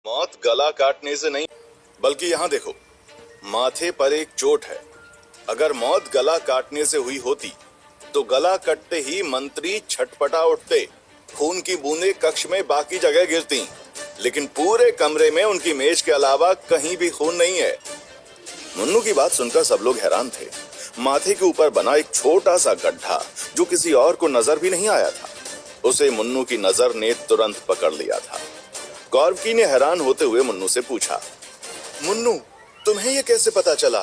मौत गला काटने से नहीं, बल्कि यहाँ देखो, माथे पर एक चोट है। अगर मौत गला काटने से हुई होती तो गला कटते ही मंत्री छटपटा उठते, खून की बूंदें कक्ष में बाकी जगह गिरती, लेकिन पूरे कमरे में उनकी मेज के अलावा कहीं भी खून नहीं है। मुन्नू की बात सुनकर सब लोग हैरान थे। माथे के ऊपर बना एक छोटा सा गड्ढा जो किसी और को नजर भी नहीं आया था, उसे मुन्नू की नजर ने तुरंत पकड़ लिया था। कौरकी ने हैरान होते हुए मुन्नू से पूछा, मुन्नू तुम्हें ये कैसे पता चला?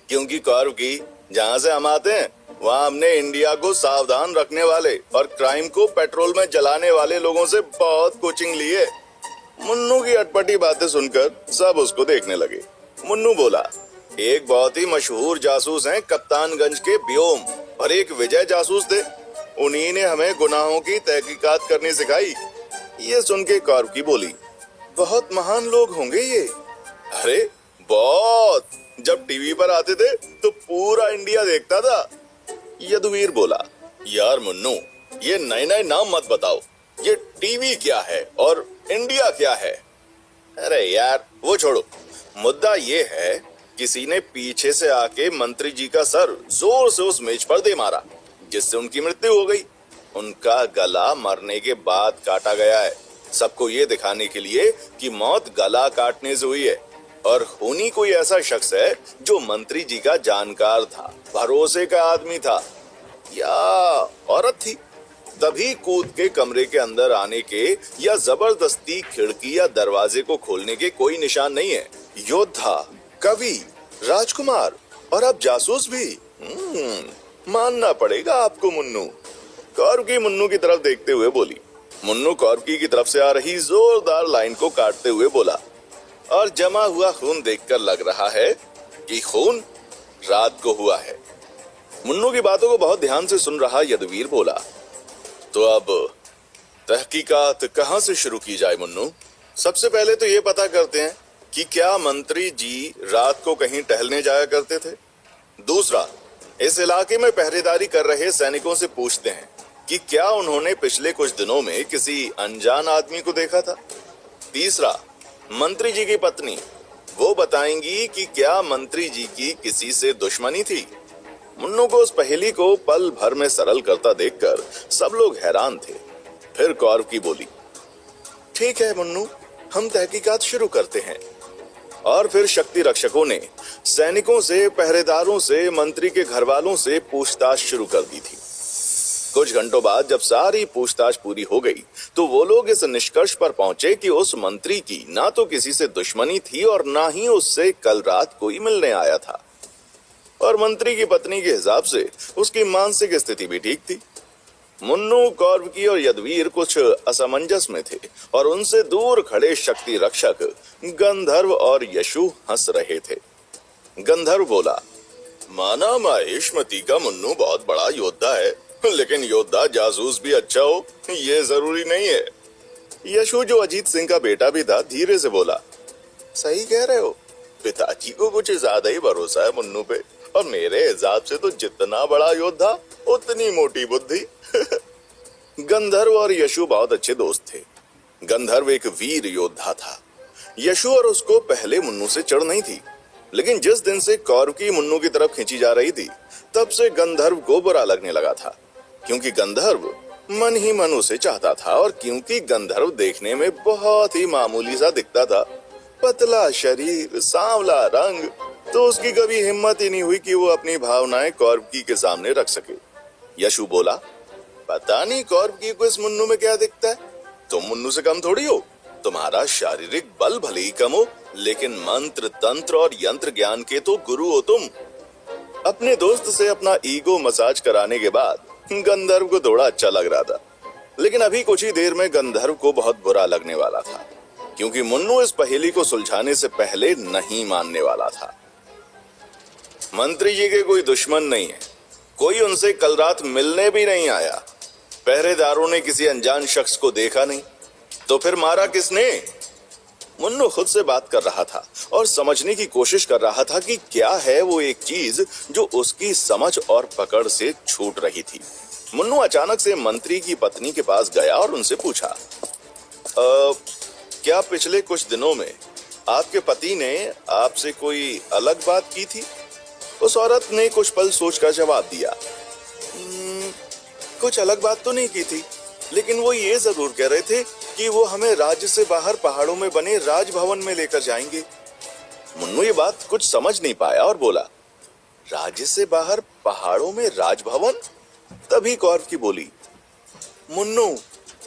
क्योंकि कौरकी, जहाँ से हम आते हैं वहाँ हमने इंडिया को सावधान रखने वाले और क्राइम को पेट्रोल में जलाने वाले लोगों से बहुत कोचिंग ली है। मुन्नू की अटपटी बातें सुनकर सब उसको देखने लगे। मुन्नू बोला, एक बहुत ही मशहूर जासूस हैं कप्तानगंज के व्योम, और एक विजय जासूस थे, उन्हीं ने हमें गुनाहों की तहकीकात करनी सिखाई। ये सुन के कौरकी बोली, बहुत महान लोग होंगे ये। अरे बहुत, जब टीवी पर आते थे तो पूरा इंडिया देखता था। यदुवीर बोला, यार मुन्नू, ये नए नए नाम मत बताओ, ये टीवी क्या है और इंडिया क्या है? अरे यार वो छोड़ो, मुद्दा ये है, किसी ने पीछे से आके मंत्री जी का सर जोर से उस मेज पर दे मारा, जिससे उनकी मृत्यु हो गई। उनका गला मरने के बाद काटा गया है, सबको ये दिखाने के लिए कि मौत गला काटने से हुई है, और खूनी कोई ऐसा शख्स है जो मंत्री जी का जानकार था, भरोसे का आदमी था, या औरत थी। तभी कूद के कमरे के अंदर आने के या जबरदस्ती खिड़की या दरवाजे को खोलने के कोई निशान नहीं है। योद्धा, कवि, राजकुमार और अब जासूस भी। मानना पड़ेगा आपको मुन्नू। कौरकी मुन्नू की तरफ देखते हुए बोली। मुन्नू कौरकी की तरफ से आ रही जोरदार लाइन को काटते हुए बोला, और जमा हुआ खून देखकर लग रहा है कि खून रात को हुआ है। मुन्नू की बातों को बहुत ध्यान से सुन रहा यदुवीर बोला, तो अब तहकीकात कहाँ से शुरू की जाए मुन्नू? सबसे पहले तो ये पता करते हैं कि क्या मंत्री जी रात को कहीं टहलने जाया करते थे। दूसरा, इस इलाके में पहरेदारी कर रहे सैनिकों से पूछते हैं कि क्या उन्होंने पिछले कुछ दिनों में किसी अनजान आदमी को देखा था। तीसरा, मंत्री जी की पत्नी, वो बताएंगी कि क्या मंत्री जी की किसी से दुश्मनी थी। मुन्नू को उस पहेली को पल भर में सरल करता देखकर सब लोग हैरान थे। फिर कौरकी बोली, ठीक है मुन्नू, हम तहकीकात शुरू करते हैं। और फिर शक्ति रक्षकों ने सैनिकों से, पहरेदारों से, मंत्री के घर वालों से पूछताछ शुरू कर दी थी। कुछ घंटों बाद जब सारी पूछताछ पूरी हो गई तो वो लोग इस निष्कर्ष पर पहुंचे कि उस मंत्री की ना तो किसी से दुश्मनी थी और ना ही उससे कल रात कोई मिलने आया था, और मंत्री की पत्नी के हिसाब से उसकी मानसिक स्थिति भी ठीक थी। मुन्नू, कौरकी और यदुवीर कुछ असमंजस में थे और उनसे दूर खड़े शक्ति रक्षक गंधर्व और यशु हंस रहे थे। गंधर्व बोला, माना माहेशमती का मुन्नू बहुत बड़ा योद्धा है, लेकिन योद्धा जासूस भी अच्छा हो ये जरूरी नहीं है। यशु, जो अजीत सिंह का बेटा भी था, धीरे से बोला, सही कह रहे हो, पिताजी को कुछ ज्यादा ही भरोसा है मुन्नू पे, और मेरे हिसाब से तो जितना बड़ा योद्धा उतनी मोटी बुद्धि। गंधर्व और यशु बहुत अच्छे दोस्त थे। गंधर्व एक वीर योद्धा था। यशु और उसको पहले मुन्नू से चढ़ नहीं थी, लेकिन जिस दिन से कौरकी मुन्नू की तरफ खींची जा रही थी तब से गंधर्व को बुरा लगने लगा था, क्योंकि गंधर्व मन ही मन उसे चाहता था, और क्योंकि गंधर्व देखने में बहुत ही मामूली सा दिखता था, पतला शरीर, सांवला रंग, तो उसकी कभी हिम्मत ही नहीं हुई कि वो अपनी भावनाएं कौरकी के सामने रख सके। यशु बोला, पता नहीं कौरकी को इस मुन्नू में क्या दिखता है, तुम मुन्नू से कम थोड़ी हो, तुम्हारा शारीरिक बल भले ही कम हो, लेकिन मंत्र, तंत्र और यंत्र ज्ञान के तो गुरु हो तुम। अपने दोस्त से अपना ईगो मसाज कराने के बाद गंधर्व को थोड़ा अच्छा लग रहा था, लेकिन अभी कुछ ही देर में गंधर्व को बहुत बुरा लगने वाला था, क्योंकि मुन्नू इस पहेली को सुलझाने से पहले नहीं मानने वाला था। मंत्री जी के कोई दुश्मन नहीं है, कोई उनसे कल रात मिलने भी नहीं आया, पहरेदारों ने किसी अनजान शख्स को देखा नहीं, तो फिर मारा किसने? मुन्नू खुद से बात कर रहा था और समझने की कोशिश कर रहा था कि क्या है वो एक चीज जो उसकी समझ और पकड़ से छूट रही थी। मुन्नू अचानक से मंत्री की पत्नी के पास गया और उनसे पूछा, क्या पिछले कुछ दिनों में आपके पति ने आपसे कोई अलग बात की थी? उस औरत ने कुछ पल सोचकर जवाब दिया, कुछ अलग बात तो नहीं की थी, लेकिन वो ये जरूर कह रहे थे कि वो हमें राज्य से बाहर पहाड़ों में बने राजभवन में लेकर जाएंगे। मुन्नू ये बात कुछ समझ नहीं पाया और बोला, राज्य से बाहर पहाड़ों में राजभवन? तभी कौरव बोली, मुन्नू,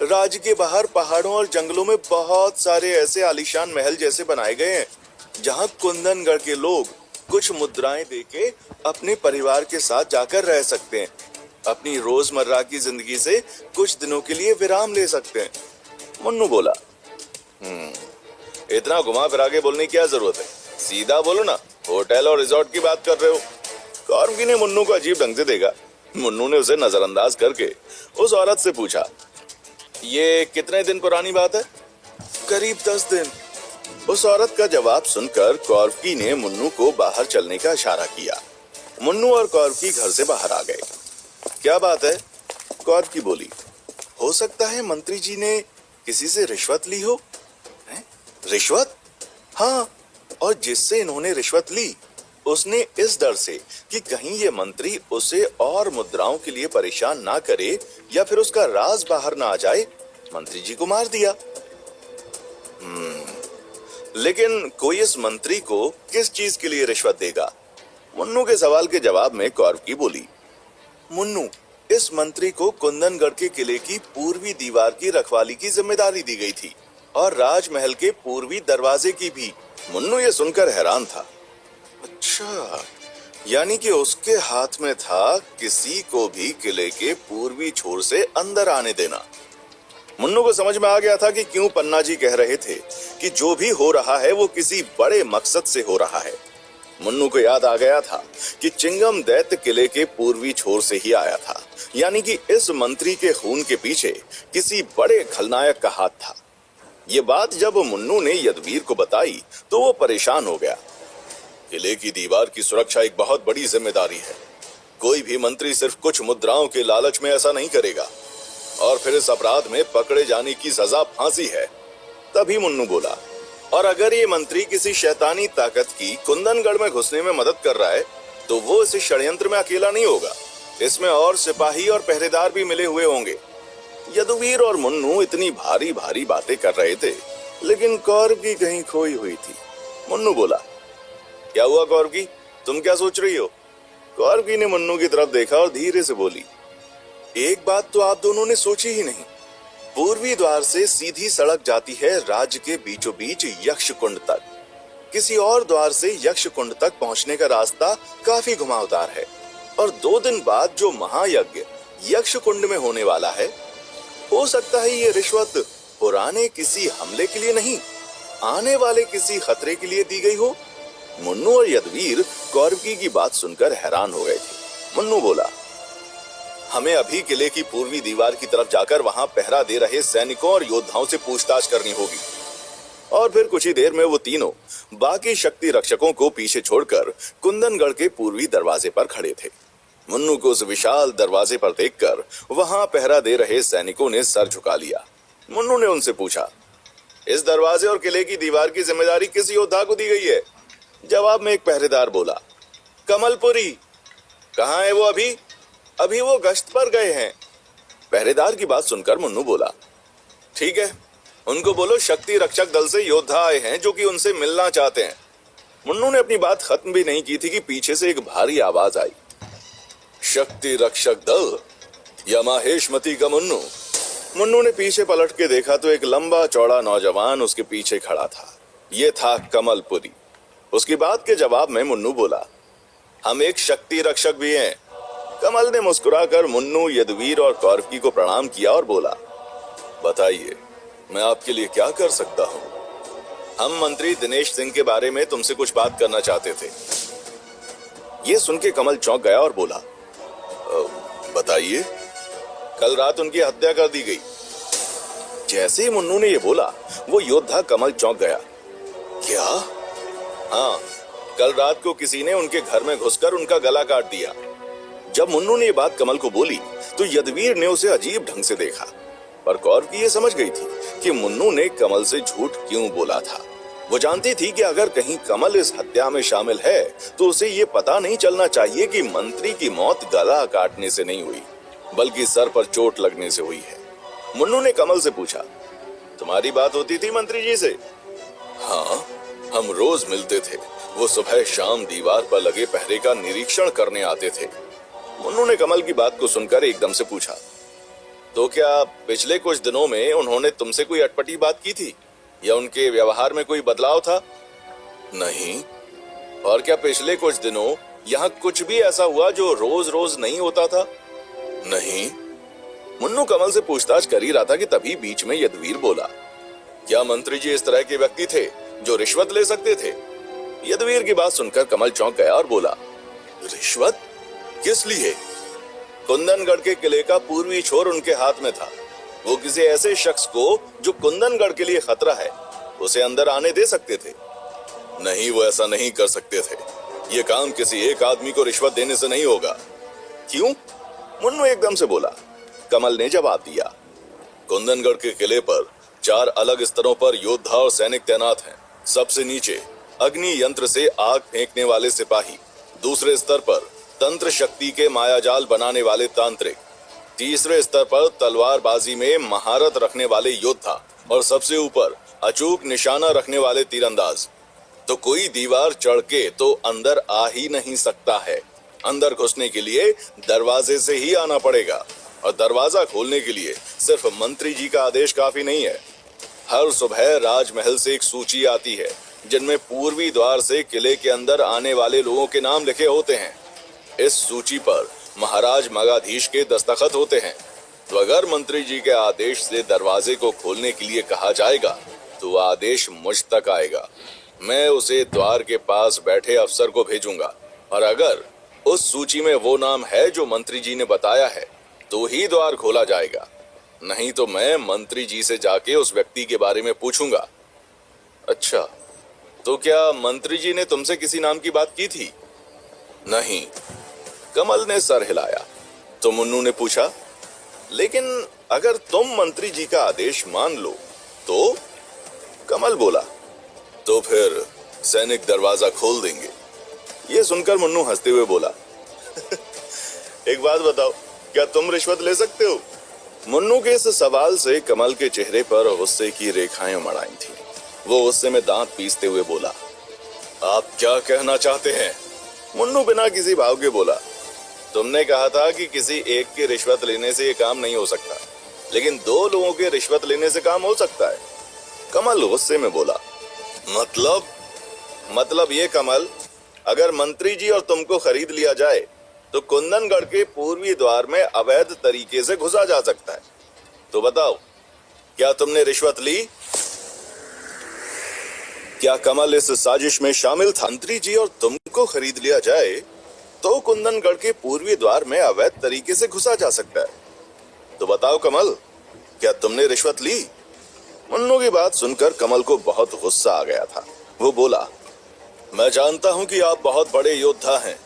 राज्य के बाहर पहाड़ों और जंगलों में बहुत सारे ऐसे आलीशान महल जैसे बनाए गए हैं जहां कुंदनगढ़ के लोग कुछ मुद्राएं देके अपने परिवार के साथ जाकर रह सकते हैं, अपनी रोजमर्रा की जिंदगी से कुछ दिनों के लिए विराम ले सकते हैं। मुन्नू बोला, इतना घुमा फिरा के बोलने की क्या जरूरत है, सीधा बोलो ना, होटल और रिजॉर्ट की बात कर रहे हो। कौरव ने मुन्नू को अजीब ढंग से देखा। मुन्नू ने उसे नजरअंदाज करके उस औरत से पूछा, ये कितने दिन पुरानी बात है? करीब 10 दिन। उस औरत का जवाब सुनकर कौरव ने मुन्नू को बाहर चलने का इशारा किया। मुन्नू और कौरव घर से बाहर आ गए। क्या बात है? कौरव बोली, हो सकता है मंत्री जी ने किसी से रिश्वत ली हो। रिश्वत? हाँ, और जिससे इन्होंने रिश्वत ली उसने इस डर से कि कहीं ये मंत्री उसे और मुद्राओं के लिए परेशान ना करे या फिर उसका राज बाहर ना आ जाए, मंत्री जी को मार दिया। लेकिन कोई इस मंत्री को किस चीज के लिए रिश्वत देगा? मुन्नू के सवाल के जवाब में कौरव बोली, मुन्नू, इस मंत्री को कुंदनगढ़ के किले की पूर्वी दीवार की रखवाली की जिम्मेदारी दी गई थी और राजमहल के पूर्वी दरवाजे की भी। मुन्नू ये सुनकर हैरान था। अच्छा, यानी कि उसके हाथ में था किसी को भी किले के पूर्वी छोर से अंदर आने देना। मुन्नू को समझ में आ गया था कि क्यों पन्ना जी कह रहे थे कि जो भी हो रहा है वो किसी बड़े मकसद से हो रहा है। मुन्नू को याद आ गया था कि चिंगम दैत्य किले के पूर्वी छोर से ही आया था, यानी कि इस मंत्री के खून के पीछे किसी बड़े खलनायक का हाथ था। ये बात जब मुन्नू ने यदवीर को बताई तो वो परेशान हो गया। किले की दीवार की सुरक्षा एक बहुत बड़ी जिम्मेदारी है। कोई भी मंत्री सिर्फ कुछ मुद्राओं के लालच में ऐसा नहीं करेगा, और फिर इस अपराध में पकड़े जाने की सजा फांसी है। तभी मुन्नू बोला, और अगर ये मंत्री किसी शैतानी ताकत की कुंदनगढ़ में घुसने में मदद कर रहा है तो वो इस षड्यंत्र में अकेला नहीं होगा, इसमें और सिपाही और पहरेदार भी मिले हुए होंगे। यदुवीर और मुन्नू इतनी भारी भारी बातें कर रहे थे, लेकिन कौरव की कहीं खोई हुई थी। मुन्नू बोला, क्या हुआ कौरव की, तुम क्या सोच रही हो? कौरव ने मुन्नू की तरफ देखा और धीरे से बोली, एक बात तो आप दोनों ने सोची ही नहीं। पूर्वी द्वार से सीधी सड़क जाती है राज्य के बीचों बीच यक्षकुंड तक। किसी और द्वार से यक्षकुंड तक पहुंचने का रास्ता काफी घुमावदार है, और 2 दिन बाद जो महायज्ञ यक्षकुंड में होने वाला है, हो सकता है ये रिश्वत पुराने किसी हमले के लिए नहीं, आने वाले किसी खतरे के लिए दी गई हो। मुन्नू और यदवीर कौरव की बात सुनकर हैरान हो गए थे। मुन्नू बोला, हमें अभी किले की पूर्वी दीवार की तरफ जाकर वहां पहरा दे रहे सैनिकों और योद्धाओं से पूछताछ करनी होगी। और फिर कुछ ही देर में वो तीनों बाकी शक्ति रक्षकों को पीछे छोड़कर कुंदनगढ़ के पूर्वी दरवाजे पर खड़े थे। मुन्नू को उस विशाल दरवाजे पर देखकर वहां पहरा दे रहे सैनिकों ने सर झुका लिया। मुन्नू ने उनसे पूछा, इस दरवाजे और किले की दीवार की जिम्मेदारी किस योद्धा को दी गई है? जवाब में एक पहरेदार बोला, कमलपुरी। कहाँ है वो? अभी वो गश्त पर गए हैं। पहरेदार की बात सुनकर मुन्नू बोला, ठीक है, उनको बोलो शक्ति रक्षक दल से योद्धा आए हैं जो कि उनसे मिलना चाहते हैं। मुन्नू ने अपनी बात खत्म भी नहीं की थी कि पीछे से एक भारी आवाज आई, शक्ति रक्षक दल या माहेशमती का मुन्नू। मुन्नू ने पीछे पलट के देखा तो एक लंबा चौड़ा नौजवान उसके पीछे खड़ा था। ये था कमलपुरी। उसकी बात के जवाब में मुन्नू बोला, हम एक शक्ति रक्षक भी हैं। कमल ने मुस्कुराकर मुन्नू, यदुवीर और कौरव को प्रणाम किया और बोला, बताइए, मैं आपके लिए क्या कर सकता हूँ? हम मंत्री दिनेश सिंह के बारे में तुमसे कुछ बात करना चाहते थे। ये सुन के कमल चौंक गया और बोला, बताइए। कल रात उनकी हत्या कर दी गई। जैसे ही मुन्नू ने ये बोला, वो योद्धा कमल चौंक गया। क्या? हाँ, कल रात को किसी ने उनके घर में घुसकर उनका गला काट दिया। जब मुन्नू ने ये बात कमल को बोली तो यदुवीर ने उसे अजीब ढंग से देखा, पर कौरव ये समझ गई थी कि मुन्नू ने कमल से झूठ क्यों बोला था। वो जानती थी कि अगर कहीं कमल इस हत्या में शामिल है तो उसे ये पता नहीं चलना चाहिए कि मंत्री की मौत गला काटने से नहीं हुई बल्कि सर पर चोट लगने से हुई है। मुन्नू ने कमल से पूछा, तुम्हारी बात होती थी मंत्री जी से? हाँ, हम रोज मिलते थे। वो सुबह शाम दीवार पर लगे पहरे का निरीक्षण करने आते थे। मुन्नू ने कमल की बात को सुनकर एकदम से पूछा, तो क्या पिछले कुछ दिनों में उन्होंने तुमसे कोई अटपटी बात की थी या उनके व्यवहार में कोई बदलाव था? नहीं। और क्या पिछले कुछ दिनों यहाँ कुछ भी ऐसा हुआ जो रोज रोज नहीं होता था? नहीं। मुन्नू कमल से पूछताछ कर ही रहा था कि तभी बीच में यदुवीर बोला, क्या मंत्री जी इस तरह के व्यक्ति थे जो रिश्वत ले सकते थे? यदुवीर की बात सुनकर कमल चौंक गया और बोला, रिश्वत? किस लिए? कुंदनगढ़ के किले का पूर्वी छोर उनके हाथ में था। वो किसी ऐसे शख्स को जो कुंदनगढ़ के लिए खतरा है उसे अंदर आने दे सकते थे। नहीं, वो ऐसा नहीं कर सकते थे। ये काम किसी एक आदमी को रिश्वत देने से नहीं होगा। क्यों? मुन्नू एकदम से बोला। कमल ने जवाब दिया, कुंदनगढ़ के किले पर 4 अलग स्तरों पर योद्धा और सैनिक तैनात हैं। सबसे नीचे अग्नि यंत्र से आग फेंकने वाले सिपाही, दूसरे स्तर पर तंत्र शक्ति के मायाजाल बनाने वाले तांत्रिक, तीसरे स्तर पर तलवारबाजी में महारत रखने वाले योद्धा और सबसे ऊपर अचूक निशाना रखने वाले तीरंदाज। तो कोई दीवार चढ़ के तो अंदर आ ही नहीं सकता है। अंदर घुसने के लिए दरवाजे से ही आना पड़ेगा और दरवाजा खोलने के लिए सिर्फ मंत्री जी का आदेश काफी नहीं है। हर सुबह राजमहल से एक सूची आती है जिनमें पूर्वी द्वार से किले के अंदर आने वाले लोगों के नाम लिखे होते हैं। इस सूची पर महाराज मगाधीश के दस्तखत होते हैं। तो अगर मंत्री जी के आदेश से दरवाजे को खोलने के लिए कहा जाएगा तो आदेश मुझ तक आएगा। मैं उसे द्वार के पास बैठे अफसर को भेजूंगा और अगर उस सूची में वो नाम है जो मंत्री जी ने बताया है तो ही द्वार खोला जाएगा। नहीं तो मैं मंत्री जी से जाके उस व्यक्ति के बारे में पूछूंगा। अच्छा, तो क्या मंत्री जी ने तुमसे किसी नाम की बात की थी? नहीं। कमल ने सर हिलाया। तो मुन्नू ने पूछा, लेकिन अगर तुम मंत्री जी का आदेश मान लो तो? कमल बोला, तो फिर सैनिक दरवाजा खोल देंगे। ये सुनकर मुन्नू हंसते हुए बोला, एक बात बताओ, क्या तुम रिश्वत ले सकते हो? मुन्नू के इस सवाल से कमल के चेहरे पर गुस्से की रेखाएं उमड़ आई थीं। वो गुस्से में दांत पीसते हुए बोला, आप क्या कहना चाहते हैं? मुन्नू बिना किसी भाव के बोला, तुमने कहा था कि किसी एक की रिश्वत लेने से ये काम नहीं हो सकता, लेकिन 2 लोगों के रिश्वत लेने से काम हो सकता है। कमल गुस्से में बोला, मतलब ये कमल, अगर मंत्री जी और तुमको खरीद लिया जाए तो कुंदनगढ़ के पूर्वी द्वार में अवैध तरीके से घुसा जा सकता है। तो बताओ, क्या तुमने रिश्वत ली? क्या कमल इस साजिश में शामिल था? मंत्री जी और तुमको खरीद लिया जाए तो कुंदनगढ़ के पूर्वी द्वार में अवैध तरीके से घुसा जा सकता है। तो बताओ कमल, क्या तुमने रिश्वत ली? मुन्नू की बात सुनकर कमल को बहुत गुस्सा आ गया था। वो बोला, मैं जानता हूं कि आप बहुत बड़े योद्धा हैं,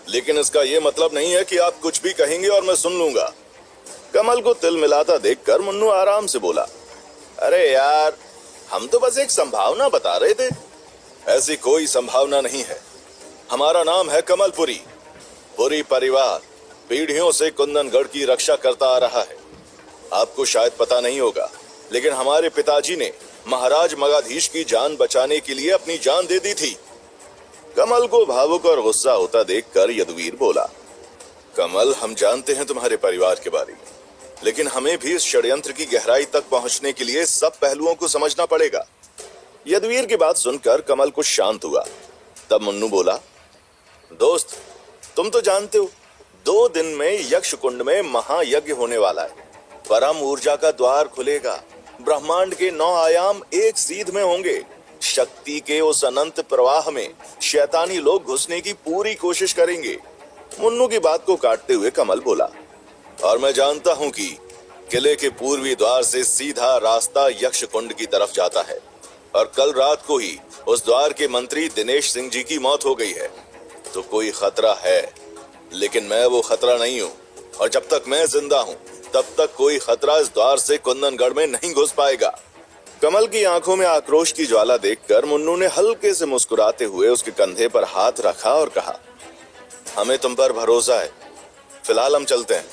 लेकिन इसका ये मतलब नहीं है कि आप कुछ भी कहेंगे और मैं सुन लूंगा। कमल को तिल मिलाता देखकर मुन्नू आराम से बोला, अरे यार, हम तो बस एक संभावना बता रहे थे। ऐसी कोई संभावना नहीं है। हमारा नाम है कमलपुरी। पुरी परिवार पीढ़ियों से कुंदनगढ़ की रक्षा करता आ रहा है। आपको शायद पता नहीं होगा, लेकिन हमारे पिताजी ने महाराज मगाधीश की जान बचाने के लिए अपनी जान दे दी थी। कमल को भावुक और गुस्सा होता देखकर यदुवीर बोला, कमल, हम जानते हैं तुम्हारे परिवार के बारे में, लेकिन हमें भी इस षड्यंत्र की गहराई तक पहुंचने के लिए सब पहलुओं को समझना पड़ेगा। यदुवीर की बात सुनकर कमल कुछ शांत हुआ। तब मुन्नू बोला, दोस्त, तुम तो जानते हो 2 दिन में यक्ष कुंड में महायज्ञ होने वाला है। परम ऊर्जा का द्वार खुलेगा। ब्रह्मांड के 9 आयाम एक सीध में होंगे। शक्ति के उस अनंत प्रवाह में शैतानी लोग घुसने की पूरी कोशिश करेंगे। मुन्नू की बात को काटते हुए कमल बोला, और मैं जानता हूं कि किले के पूर्वी द्वार से सीधा रास्ता यक्ष कुंड की तरफ जाता है और कल रात को ही उस द्वार के मंत्री दिनेश सिंह जी की मौत हो गई है। तो कोई खतरा है, लेकिन मैं वो खतरा नहीं हूँ, और जब तक मैं जिंदा हूँ तब तक कोई खतरा इस द्वार से कुंदनगढ़ में नहीं घुस पाएगा। कमल की आंखों में आक्रोश की ज्वाला देखकर मुन्नू ने हल्के से मुस्कुराते हुए उसके कंधे पर हाथ रखा और कहा, हमें तुम पर भरोसा है, फिलहाल हम चलते हैं।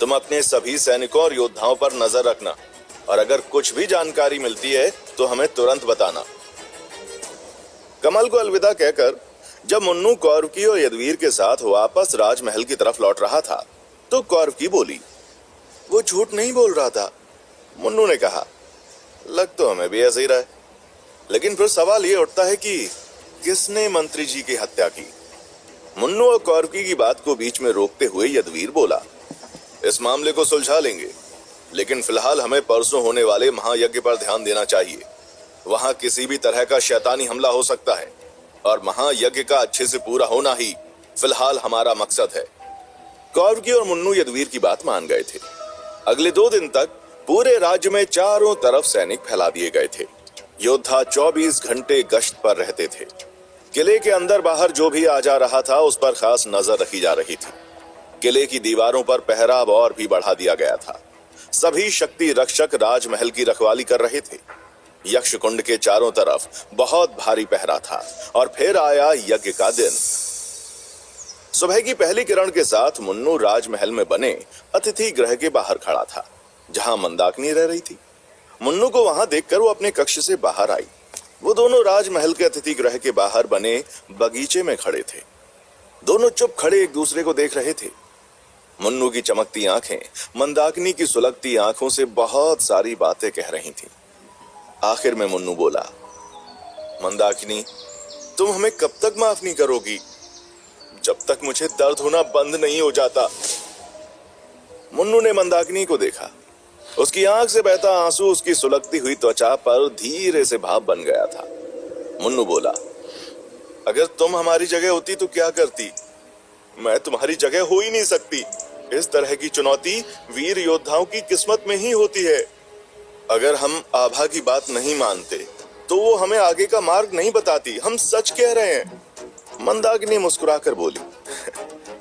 तुम अपने सभी सैनिकों और योद्धाओं पर नजर रखना और अगर कुछ भी जानकारी मिलती है तो हमें तुरंत बताना। कमल को अलविदा कहकर जब मुन्नू कौरवकी और यदुवीर के साथ वापस राजमहल की तरफ लौट रहा था तो कौरवकी बोली, वो झूठ नहीं बोल रहा था। मुन्नू ने कहा, लग तो हमें भी ऐसे ही रहा है, लेकिन फिर सवाल ये उठता है कि किसने मंत्री जी की हत्या की। मुन्नू और कौरवकी की बात को बीच में रोकते हुए यदुवीर बोला, इस मामले को सुलझा लेंगे, लेकिन फिलहाल हमें परसों होने वाले महायज्ञ पर ध्यान देना चाहिए। वहां किसी भी तरह का शैतानी हमला हो सकता है और महायज्ञ का अच्छे से पूरा होना ही फिलहाल हमारा मकसद है। कौरवकी और मुन्नू यदुवीर की बात मान गए थे। अगले 2 दिन तक पूरे राज्य में चारों तरफ सैनिक फैला दिए गए थे। योद्धा 24 घंटे गश्त पर रहते थे। किले के अंदर बाहर जो भी आ जा रहा था उस पर खास नजर रखी जा रही थी। किले की दीवारों पर पहरा अब और भी बढ़ा दिया गया था। सभी शक्ति रक्षक राजमहल की रखवाली कर रहे थे। यक्ष कुंड के चारों तरफ बहुत भारी पहरा था और फिर आया यज्ञ का दिन। सुबह की पहली किरण के साथ मुन्नू राजमहल में बने अतिथि गृह के बाहर खड़ा था, जहां मंदाकिनी रह रही थी। मुन्नू को वहां देखकर वो अपने कक्ष से बाहर आई। वो दोनों राजमहल के अतिथि गृह के बाहर बने बगीचे में खड़े थे। दोनों चुप खड़े एक दूसरे को देख रहे थे। मुन्नू की चमकती आंखें मंदाकिनी की सुलगती आंखों से बहुत सारी बातें कह रही थीं। आखिर में मुन्नू बोला, मंदाकिनी, तुम हमें कब तक माफ नहीं करोगी? जब तक मुझे दर्द होना बंद नहीं हो जाता। मुन्नू ने मंदाकिनी को देखा। उसकी आंख से बहता आंसू उसकी सुलगती हुई त्वचा पर धीरे से भाप बन गया था। मुन्नू बोला, अगर तुम हमारी जगह होती तो क्या करती? मैं तुम्हारी जगह हो ही नहीं सकती। इस तरह की चुनौती वीर योद्धाओं की किस्मत में ही होती है। अगर हम आभा की बात नहीं मानते तो वो हमें आगे का मार्ग नहीं बताती। हम सच कह रहे हैं। मंदाकिनी मुस्कुराकर बोली,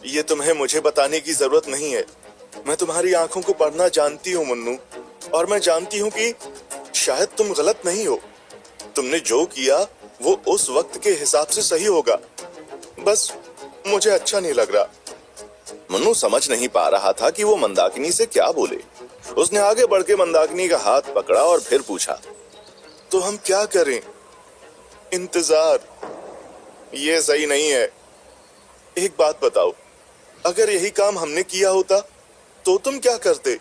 ये तुम्हें मुझे बताने की जरूरत नहीं है। मैं तुम्हारी आंखों को पढ़ना जानती हूँ मुन्नू, और मैं जानती हूँ कि शायद तुम गलत नहीं हो। तुमने जो किया वो उस वक्त के हिसाब से सही होगा। बस मुझे अच्छा नहीं लग रहा। मुन्नू समझ नहीं पा रहा था कि वो मंदाकिनी से क्या बोले। उसने आगे बढ़ के मंदाकिनी का हाथ पकड़ा और फिर पूछा, तो हम क्या करें? इंतजार, ये सही नहीं है। एक बात बताओ, अगर यही काम हमने किया होता तो तुम क्या करते?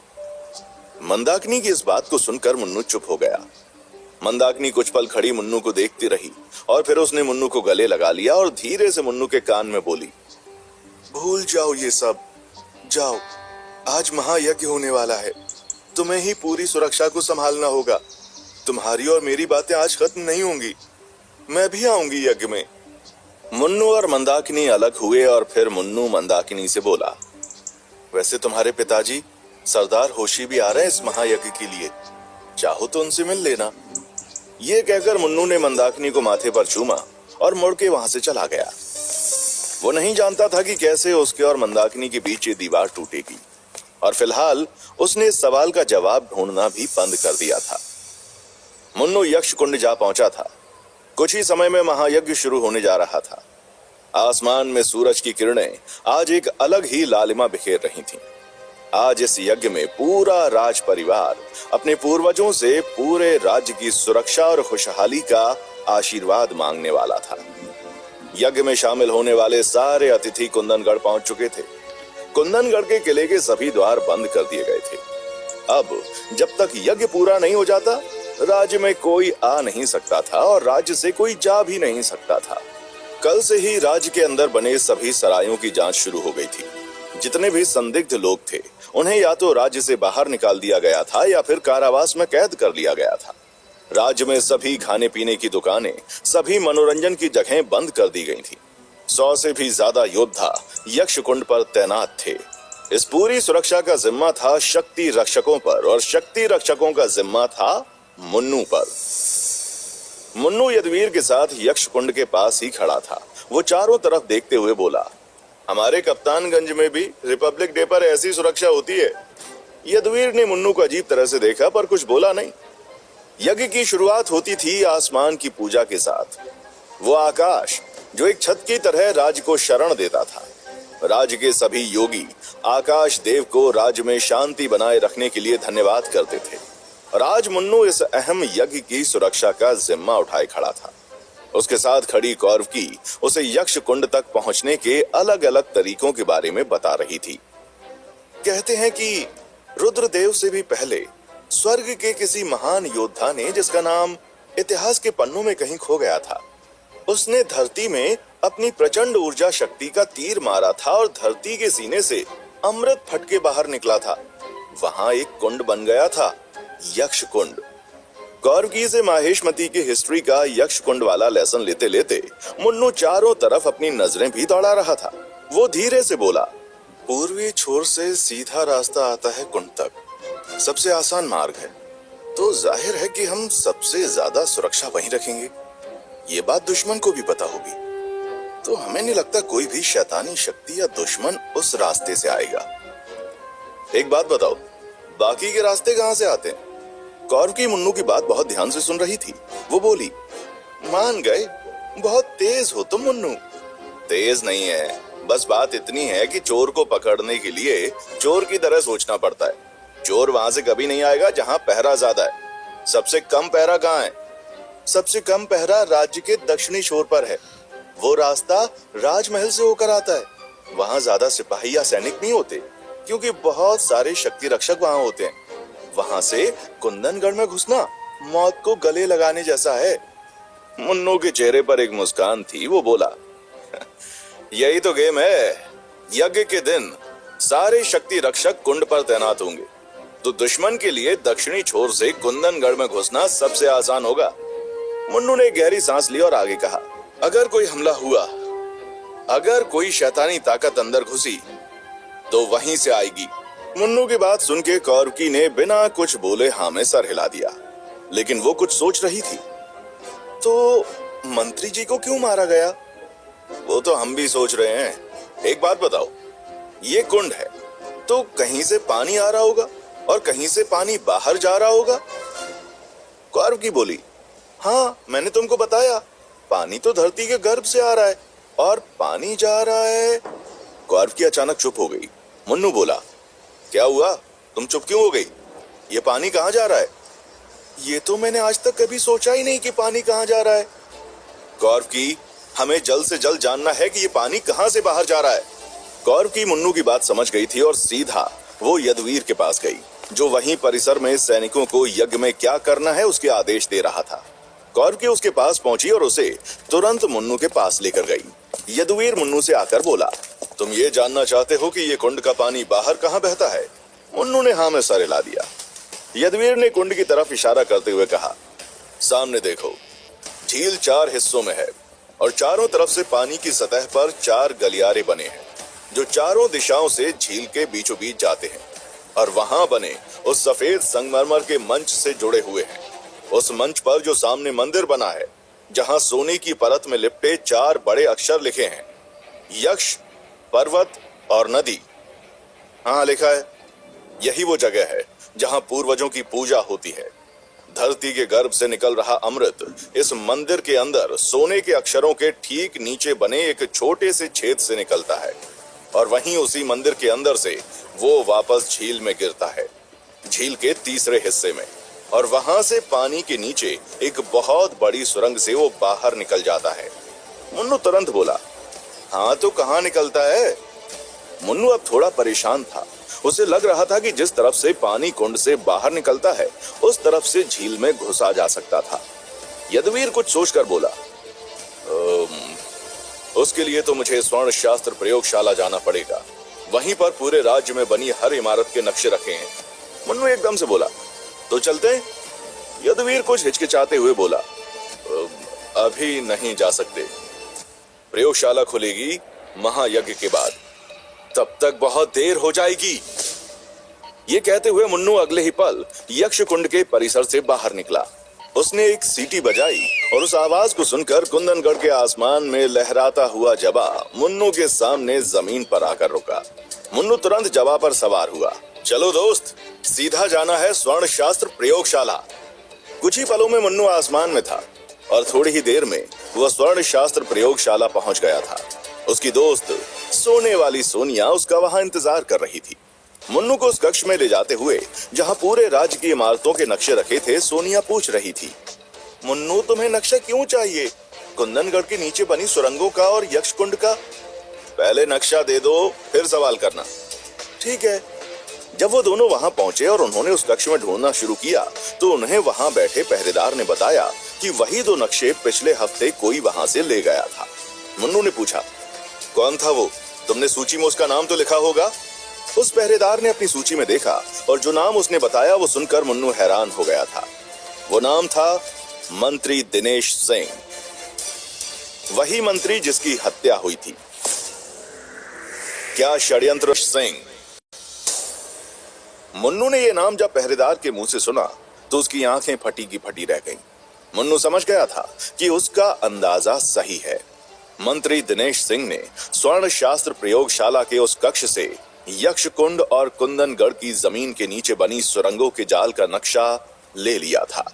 मंदाकिनी की इस बात को सुनकर मुन्नू चुप हो गया। मंदाकिनी कुछ पल खड़ी मुन्नू को देखती रही और फिर उसने मुन्नू को गले लगा लिया और धीरे से मुन्नू के कान में बोली, भूल जाओ ये सब। जाओ, आज महायज्ञ होने वाला है। तुम्हें ही पूरी सुरक्षा को संभालना होगा। तुम्हारी और मेरी बातें आज खत्म नहीं होंगी। मैं भी आऊंगी यज्ञ में। मुन्नू और मंदाकिनी अलग हुए और फिर मुन्नू मंदाकिनी से बोला, वैसे तुम्हारे पिताजी सरदार होशी भी आ रहे हैं इस महायज्ञ के लिए। चाहो तो उनसे मिल लेना। ये कहकर मुन्नू ने मंदाकिनी को माथे पर चूमा और मुड़ के वहां से चला गया। वो नहीं जानता था कि कैसे उसके और मंदाकिनी के बीच ये दीवार टूटेगी, और फिलहाल उसने इस सवाल का जवाब ढूंढना भी बंद कर दिया था। मुन्नू यक्ष कुंड जा पहुंचा था। कुछ ही समय में महायज्ञ शुरू होने जा रहा था। आसमान में सूरज की किरणें आज एक अलग ही लालिमा बिखेर रही थीं। आज इस यज्ञ में पूरा राज परिवार अपने पूर्वजों से पूरे राज्य की सुरक्षा और खुशहाली का आशीर्वाद मांगने वाला था। यज्ञ में शामिल होने वाले सारे अतिथि कुंदनगढ़ पहुंच चुके थे। कुंदनगढ़ के किले के सभी द्वार बंद कर दिए गए थे। अब जब तक यज्ञ पूरा नहीं हो जाता, राज्य में कोई आ नहीं सकता था और राज्य से कोई जा भी नहीं सकता था। कल से ही राज्य के अंदर बने सभी सरायों की जांच शुरू हो गई थी। जितने भी संदिग्ध लोग थे, उन्हें या तो राज्य से बाहर निकाल दिया गया था या फिर कारावास में कैद कर लिया गया था। राज्य में सभी खाने पीने की दुकानें, सभी मनोरंजन की जगहें बंद कर दी गई थी। 100 से भी ज्यादा योद्धा यक्ष कुंड पर तैनात थे। इस पूरी सुरक्षा का जिम्मा था शक्ति रक्षकों पर और शक्ति रक्षकों का जिम्मा था मुन्नू पर। मुन्नू यदुवीर के साथ यक्ष कुंड के पास ही खड़ा था। वो चारों तरफ देखते हुए बोला, हमारे कप्तानगंज में भी रिपब्लिक डे पर ऐसी सुरक्षा होती है। यदुवीर ने मुन्नू को अजीब तरह से देखा पर कुछ बोला नहीं। यज्ञ की शुरुआत होती थी आसमान की पूजा के साथ। वो आकाश जो एक छत की तरह राज्य को शरण देता था। राज्य के सभी योगी आकाश देव को राज्य में शांति बनाए रखने के लिए धन्यवाद करते थे। राज मुन्नू इस अहम यज्ञ की सुरक्षा का जिम्मा उठाए खड़ा था। उसके साथ खड़ी कौरवकी उसे यक्ष कुंड तक पहुंचने के अलग अलग तरीकों के बारे में बता रही थी। कहते हैं कि रुद्रदेव से भी पहले स्वर्ग के किसी महान योद्धा ने, जिसका नाम इतिहास के पन्नों में कहीं खो गया था, उसने धरती में अपनी प्रचंड ऊर्जा शक्ति का तीर मारा था और धरती के सीने से अमृत फटके बाहर निकला था। वहां एक कुंड बन गया था, यक्ष कुंड। कौरवकी से माहेशमती की हिस्ट्री का यक्ष कुंड वाला लेसन लेते लेते मुन्नू चारों तरफ अपनी नजरें भी दौड़ा रहा था। वो धीरे से बोला, पूर्वी छोर से सीधा रास्ता आता है कुंड तक, सबसे आसान मार्ग है, तो जाहिर है कि हम सबसे ज्यादा सुरक्षा वहीं रखेंगे। ये बात दुश्मन को भी पता होगी, तो हमें नहीं लगता कोई भी शैतानी शक्ति या दुश्मन उस रास्ते से आएगा। एक बात बताओ, बाकी के रास्ते कहां से आते हैं? कौरवकी मुन्नू की बात बहुत ध्यान से सुन रही थी। वो बोली, मान गए, बहुत तेज हो तुम मुन्नू। तेज नहीं है, बस बात इतनी है कि चोर को पकड़ने के लिए चोर की तरह सोचना पड़ता है। चोर वहां से कभी नहीं आएगा जहां पहरा ज्यादा है। सबसे कम पहरा कहाँ है? सबसे कम पहरा राज्य के दक्षिणी छोर पर है। वो रास्ता राजमहल से होकर आता है। वहां ज्यादा सिपाही या सैनिक नहीं होते, क्योंकि बहुत सारे शक्ति रक्षक वहां होते हैं। वहां से कुंदनगढ़ में घुसना मौत को गले लगाने जैसा है। मुन्नू के चेहरे पर एक मुस्कान थी। वो बोला, यही तो गेम है। यज्ञ के दिन सारे शक्ति रक्षक कुंड पर तैनात होंगे, तो दुश्मन के लिए दक्षिणी छोर से कुंदनगढ़ में घुसना सबसे आसान होगा। मुन्नू ने गहरी सांस ली और आगे कहा, अगर कोई हमला हुआ, अगर कोई शैतानी ताकत अंदर घुसी, तो वहीं से आएगी। मुन्नू की बात सुन के कौरवकी ने बिना कुछ बोले हाँ में सर हिला दिया, लेकिन वो कुछ सोच रही थी। तो मंत्री जी को क्यों मारा गया? वो तो हम भी सोच रहे हैं। एक बात बताओ, ये कुंड है, तो कहीं से पानी आ रहा होगा और कहीं से पानी बाहर जा रहा होगा। कौरवकी बोली, हाँ, मैंने तुमको बताया, पानी तो धरती के गर्भ से आ रहा है और पानी जा रहा है। कौरवकी अचानक चुप हो गई। मुन्नू बोला, क्या हुआ, तुम चुप क्यों हो गई? ये पानी कहाँ जा रहा है? ये तो मैंने आज तक कभी सोचा ही नहीं कि पानी कहाँ जा रहा है। कौरवकी, हमें जल्द से जल्द जानना है कि ये पानी कहाँ से बाहर जा रहा है। कौरवकी मुन्नू की बात समझ गई थी और सीधा वो यदुवीर के पास गई, जो वहीं परिसर में सैनिकों को यज्ञ में क्या करना है उसके आदेश दे रहा था। कौरवकी उसके पास पहुंची और उसे तुरंत मुन्नू के पास लेकर गई। यदुवीर मुन्नू से आकर बोला, तुम ये जानना चाहते हो कि ये कुंड का पानी बाहर कहाँ बहता है? मुन्नू ने हाँ में सर हिला दिया। यदुवीर ने कुंड की तरफ इशारा करते हुए कहा, सामने देखो, झील 4 हिस्सों में है और चारों तरफ से पानी की सतह पर 4 गलियारे बने हैं, जो चारों दिशाओं से झील के बीचों बीच जाते हैं और वहां बने उस सफेद संगमरमर के मंच से जुड़े हुए हैं। उस मंच पर जो सामने मंदिर बना है, जहां सोने की परत में लिपटे 4 बड़े अक्षर लिखे हैं, यक्ष, पर्वत और नदी। हाँ, लिखा है। यही वो जगह है जहां पूर्वजों की पूजा होती है। धरती के गर्भ से निकल रहा अमृत इस मंदिर के अंदर सोने के अक्षरों के ठीक नीचे बने एक छोटे से छेद से निकलता है और वहीं उसी मंदिर के अंदर से वो वापस झील में गिरता है, झील के तीसरे हिस्से में, और वहां से पानी के नीचे एक बहुत बड़ी सुरंग से वो बाहर निकल जाता है। मुन्नू तुरंत बोला, हाँ, तो कहाँ निकलता है? मुन्नू अब थोड़ा परेशान था। उसे लग रहा था कि जिस तरफ से पानी कुंड से बाहर निकलता है, उस तरफ से झील में घुसा जा सकता था। यदुवीर कुछ सोचकर बोला, उसके लिए तो मुझे स्वर्ण शास्त्र प्रयोगशाला जाना पड़ेगा। वहीं पर पूरे राज्य में बनी हर इमारत के नक्शे रखे हैं। मुन्नू एकदम से बोला, तो चलते हैं? यदुवीर कुछ हिचकिचाते हुए बोला, अभी नहीं जा सकते। प्रयोगशाला खुलेगी महायज्ञ के बाद, तब तक बहुत देर हो जाएगी। ये कहते हुए मुन्नू अगले ही पल यक्ष कुंड के परिसर से बाहर निकला। उसने एक सीटी बजाई और उस आवाज को सुनकर कुंदनगढ़ के आसमान में लहराता हुआ जबा मुन्नू के सामने जमीन पर आकर रुका। मुन्नू तुरंत जबा पर सवार हुआ। चलो दोस्त, सीधा जाना है स्वर्ण शास्त्र प्रयोगशाला। कुछ ही पलों में मुन्नू आसमान में था और थोड़ी ही देर में वह स्वर्ण शास्त्र प्रयोगशाला पहुंच गया था। उसकी दोस्त सोने वाली सोनिया उसका वहां इंतजार कर रही थी। मुन्नू को उस कक्ष में ले जाते हुए जहां पूरे राज्य की इमारतों के नक्शे रखे थे, सोनिया पूछ रही थी, मुन्नू तुम्हें नक्शा क्यों चाहिए? कुंदनगढ़ के नीचे बनी सुरंगों का और यक्ष कुंड का? पहले नक्शा दे दो, फिर सवाल करना। ठीक है। जब वो दोनों वहां पहुंचे और उन्होंने उस कक्ष में ढूंढना शुरू किया तो उन्हें वहां बैठे पहरेदार ने बताया कि वही दो नक्शे पिछले हफ्ते कोई वहां से ले गया था। मुन्नू ने पूछा, कौन था वो? तुमने सूची में उसका नाम तो लिखा होगा? उस पहरेदार ने अपनी सूची में देखा और जो नाम उसने बताया वो सुनकर मुन्नू हैरान हो गया था। वो नाम था मंत्री दिनेश सिंह, वही मंत्री जिसकी हत्या हुई थी। क्या षड्यंत्र सिंह? मुन्नू ने यह नाम जब पहरेदार के मुंह से सुना तो उसकी आंखें फटी की फटी रह गईं। मुन्नू समझ गया था कि उसका अंदाजा सही है। मंत्री दिनेश सिंह ने स्वर्ण शास्त्र प्रयोगशाला के उस कक्ष से यक्ष कुंड और कुंदनगढ़ की जमीन के नीचे बनी सुरंगों के जाल का नक्शा ले लिया था।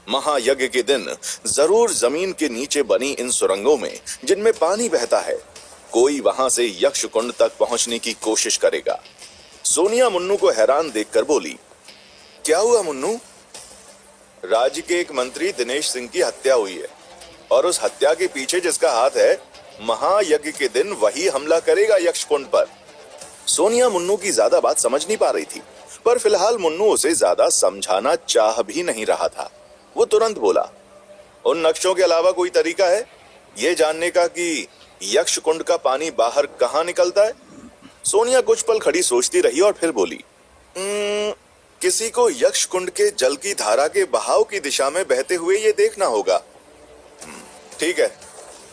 महायज्ञ के दिन जरूर जमीन के नीचे बनी इन सुरंगों में, जिनमें पानी बहता है, कोई वहां से यक्ष कुंड तक पहुंचने की कोशिश करेगा। सोनिया मुन्नू को हैरान देखकर बोली, क्या हुआ मुन्नू? राज्य के एक मंत्री दिनेश सिंह की हत्या हुई है और उस हत्या के पीछे जिसका हाथ है, महायज्ञ के दिन वही हमला करेगा यक्ष कुंड पर। सोनिया मुन्नू की ज्यादा बात समझ नहीं पा रही थी, पर फिलहाल मुन्नू उसे ज्यादा समझाना चाह भी नहीं रहा था। वो तुरंत बोला, उन नक्शों के अलावा कोई तरीका है ये जानने का कि यक्ष कुंड का पानी बाहर कहां निकलता है? सोनिया कुछ पल खड़ी सोचती रही और फिर बोली, किसी को यक्ष कुंड के जल की धारा के बहाव की दिशा में बहते हुए ये देखना होगा। ठीक है।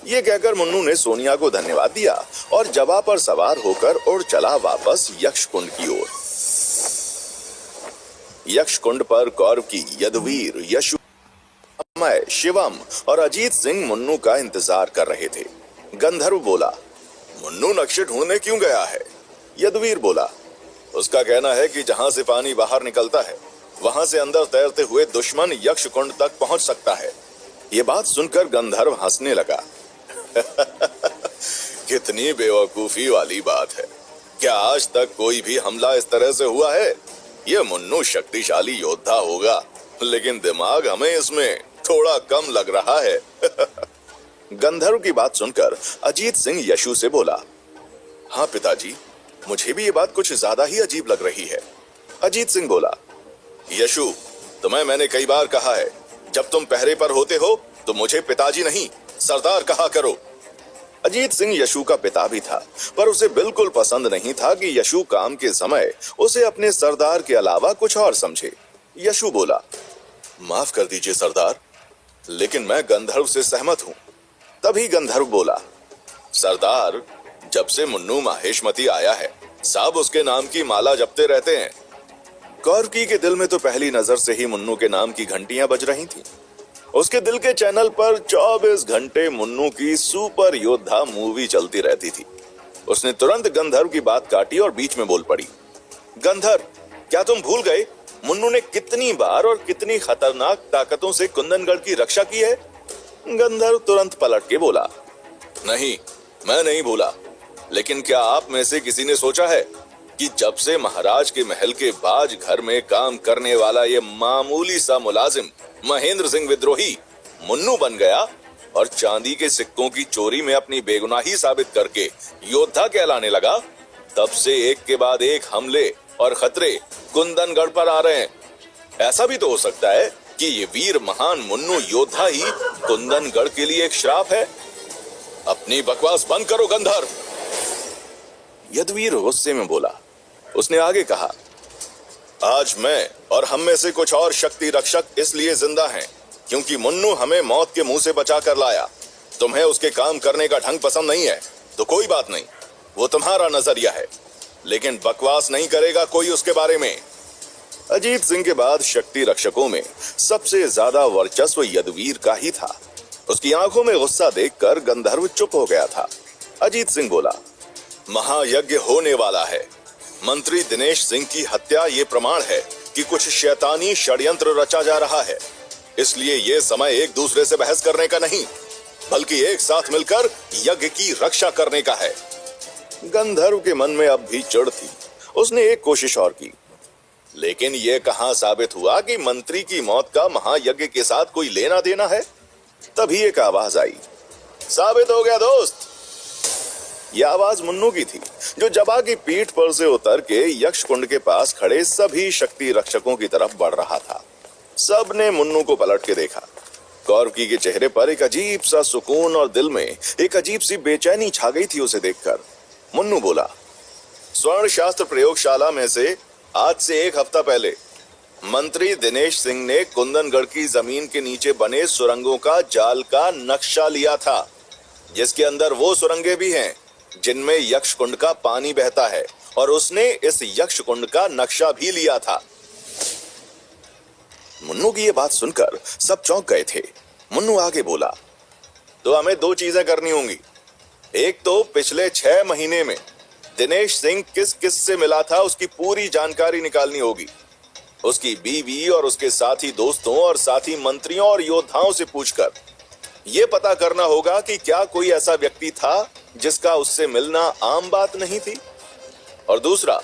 ये कहकर मुन्नू ने सोनिया को धन्यवाद दिया और जवा पर सवार होकर उड़ चला वापस यक्ष कुंड की ओर। यक्ष कुंड पर कौरव की यदुवीर, यशु, अमय, शिवम और अजीत सिंह मुन्नू का इंतजार कर रहे थे। गंधर्व बोला, मुन्नू नक्शे ढूंढने क्यों गया है? यदुवीर बोला, उसका कहना है कि जहां से पानी बाहर निकलता है वहां से अंदर तैरते हुए दुश्मन यक्ष कुंड तक पहुंच सकता है। ये बात सुनकर गंधर्व हंसने लगा। कितनी बेवकूफी वाली बात है। क्या आज तक कोई भी हमला इस तरह से हुआ है? ये मुन्नू शक्तिशाली योद्धा होगा, लेकिन दिमाग हमें इसमें थोड़ा कम लग रहा है। गंधर्व की बात सुनकर अजीत सिंह यशु से बोला, हाँ पिताजी, मुझे भी ये बात कुछ ज्यादा ही अजीब लग रही है। अजीत सिंह बोला, यशु, तुम्हें मैंने कई बार कहा है, जब तुम पहरे पर होते हो तो मुझे पिताजी नहीं सरदार कहा करो। अजीत सिंह यशु का पिता भी था, पर उसे बिल्कुल पसंद नहीं था कि यशु काम के समय उसे अपने सरदार के अलावा कुछ और समझे। यशु बोला, माफ कर दीजिए सरदार, लेकिन मैं गंधर्व से सहमत हूं। तभी गंधर्व बोला, सरदार, जब से मुन्नू माहेशमती आया है सब उसके नाम की माला जपते रहते हैं। कौरकी के दिल में तो पहली नजर से ही मुन्नू के नाम की घंटियां बज रही थीं। उसके दिल के चैनल पर 24 घंटे मुन्नू की सुपर योद्धा मूवी चलती रहती थी। उसने तुरंत गंधर्व की बात काटी और बीच में बोल पड़ी, गंधर्व, क्या तुम भूल गए मुन्नू ने कितनी बार और कितनी खतरनाक ताकतों से कुंदनगढ़ की रक्षा की है? गंधर्व तुरंत पलट के बोला, नहीं, मैं नहीं भूला, लेकिन क्या आप में से किसी ने सोचा है कि जब से महाराज के महल के बाज घर में काम करने वाला ये मामूली सा मुलाजिम महेंद्र सिंह विद्रोही मुन्नू बन गया और चांदी के सिक्कों की चोरी में अपनी बेगुनाही साबित करके योद्धा कहलाने लगा, तब से एक के बाद एक हमले और खतरे कुंदनगढ़ पर आ रहे हैं। ऐसा भी तो हो सकता है कि ये वीर महान मुन्नू योद्धा ही कुंदनगढ़ के लिए एक श्राप है। अपनी बकवास बंद करो गंधर्व। यदुवीर गुस्से में बोला। उसने आगे कहा, आज मैं और हम में से कुछ और शक्ति रक्षक इसलिए जिंदा हैं क्योंकि मुन्नू हमें मौत के मुंह से बचा कर लाया। तुम्हें उसके काम करने का ढंग पसंद नहीं है तो कोई बात नहीं, वो तुम्हारा नजरिया है, लेकिन बकवास नहीं करेगा कोई उसके बारे में। अजीत सिंह के बाद शक्ति रक्षकों में सबसे ज्यादा वर्चस्व यदुवीर का ही था। उसकी आंखों में गुस्सा देखकर गंधर्व चुप हो गया था। अजीत सिंह बोला, महायज्ञ होने वाला है। मंत्री दिनेश सिंह की हत्या ये प्रमाण है कि कुछ शैतानी षड्यंत्र रचा जा रहा है। इसलिए ये समय एक दूसरे से बहस करने का नहीं, बल्कि एक साथ मिलकर यज्ञ की रक्षा करने का है। गंधर्व के मन में अब भी चिढ़ थी। उसने एक कोशिश और की, लेकिन यह कहां साबित हुआ कि मंत्री की मौत का महायज्ञ के साथ कोई लेना देना है। तभी एक आवाज आई, साबित हो गया दोस्त। यह आवाज मुन्नू की थी, जो जबा की पीठ पर से उतर के यक्ष कुंड के पास खड़े सभी शक्ति रक्षकों की तरफ बढ़ रहा था। सबने मुन्नू को पलट के देखा। कौरकी के चेहरे पर एक अजीब सा सुकून और दिल में एक अजीब सी बेचैनी छा गई थी उसे देखकर। मुन्नू बोला, स्वर्ण शास्त्र प्रयोगशाला में से आज से 1 हफ्ता पहले मंत्री दिनेश सिंह ने कुंदनगढ़ की जमीन के नीचे बने सुरंगों का जाल का नक्शा लिया था, जिसके अंदर वो सुरंगें भी हैं जिनमें यक्ष कुंड का पानी बहता है, और उसने इस यक्ष कुंड का नक्शा भी लिया था। मुन्नू की ये बात सुनकर सब चौंक गए थे। मुन्नू आगे बोला, तो हमें 2 चीजें करनी होंगी। एक तो पिछले 6 महीने में दिनेश सिंह किस किस से मिला था उसकी पूरी जानकारी निकालनी होगी। उसकी बीवी और उसके साथी दोस्तों और साथी मंत्रियों और योद्धाओं से पूछकर यह पता करना होगा कि क्या कोई ऐसा व्यक्ति था जिसका उससे मिलना आम बात नहीं थी। और दूसरा,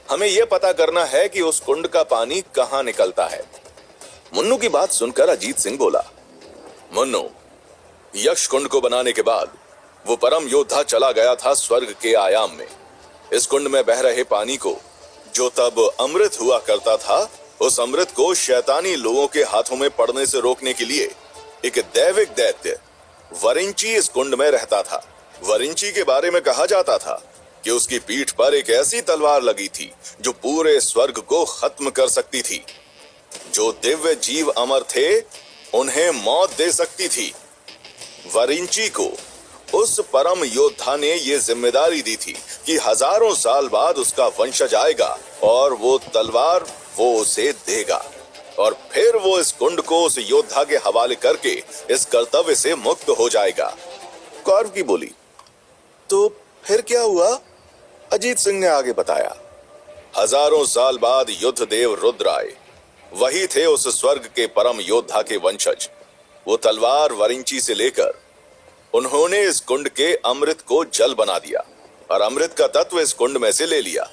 हमें यह पता करना है कि उस कुंड का पानी कहां निकलता है। मुन्नू की बात सुनकर अजीत सिंह बोला, मुन्नू, यक्ष कुंड को बनाने के बाद वो परम योद्धा चला गया था स्वर्ग के आयाम में। इस कुंड में बह रहे पानी को, जो तब अमृत हुआ करता था, उस अमृत को शैतानी लोगों के हाथों में पड़ने से रोकने के लिए एक दैविक दैत्य वरिंची इस कुंड में रहता था। वरिंची के बारे में कहा जाता था कि उसकी पीठ पर एक ऐसी तलवार लगी थी जो पूरे स्वर्ग को खत्म कर सकती थी। जो दिव्य जीव अमर थे उन्हें मौत दे सकती थी। वरिंची को उस परम योद्धा ने ये जिम्मेदारी दी थी कि हजारों साल बाद उसका वंशज आएगा और वो तलवार वो उसे देगा, और फिर वो इस कुंड को उस योद्धा के हवाले करके इस कर्तव्य से मुक्त हो जाएगा। कौरव की बोली, तो फिर क्या हुआ? अजीत सिंह ने आगे बताया, हजारों साल बाद युद्ध देव रुद्र आए। वही थे उस स्वर्ग के परम योद्धा के वंशज। वो तलवार वरिंची से लेकर उन्होंने इस कुंड के अमृत को जल बना दिया और अमृत का तत्व इस कुंड में से ले लिया।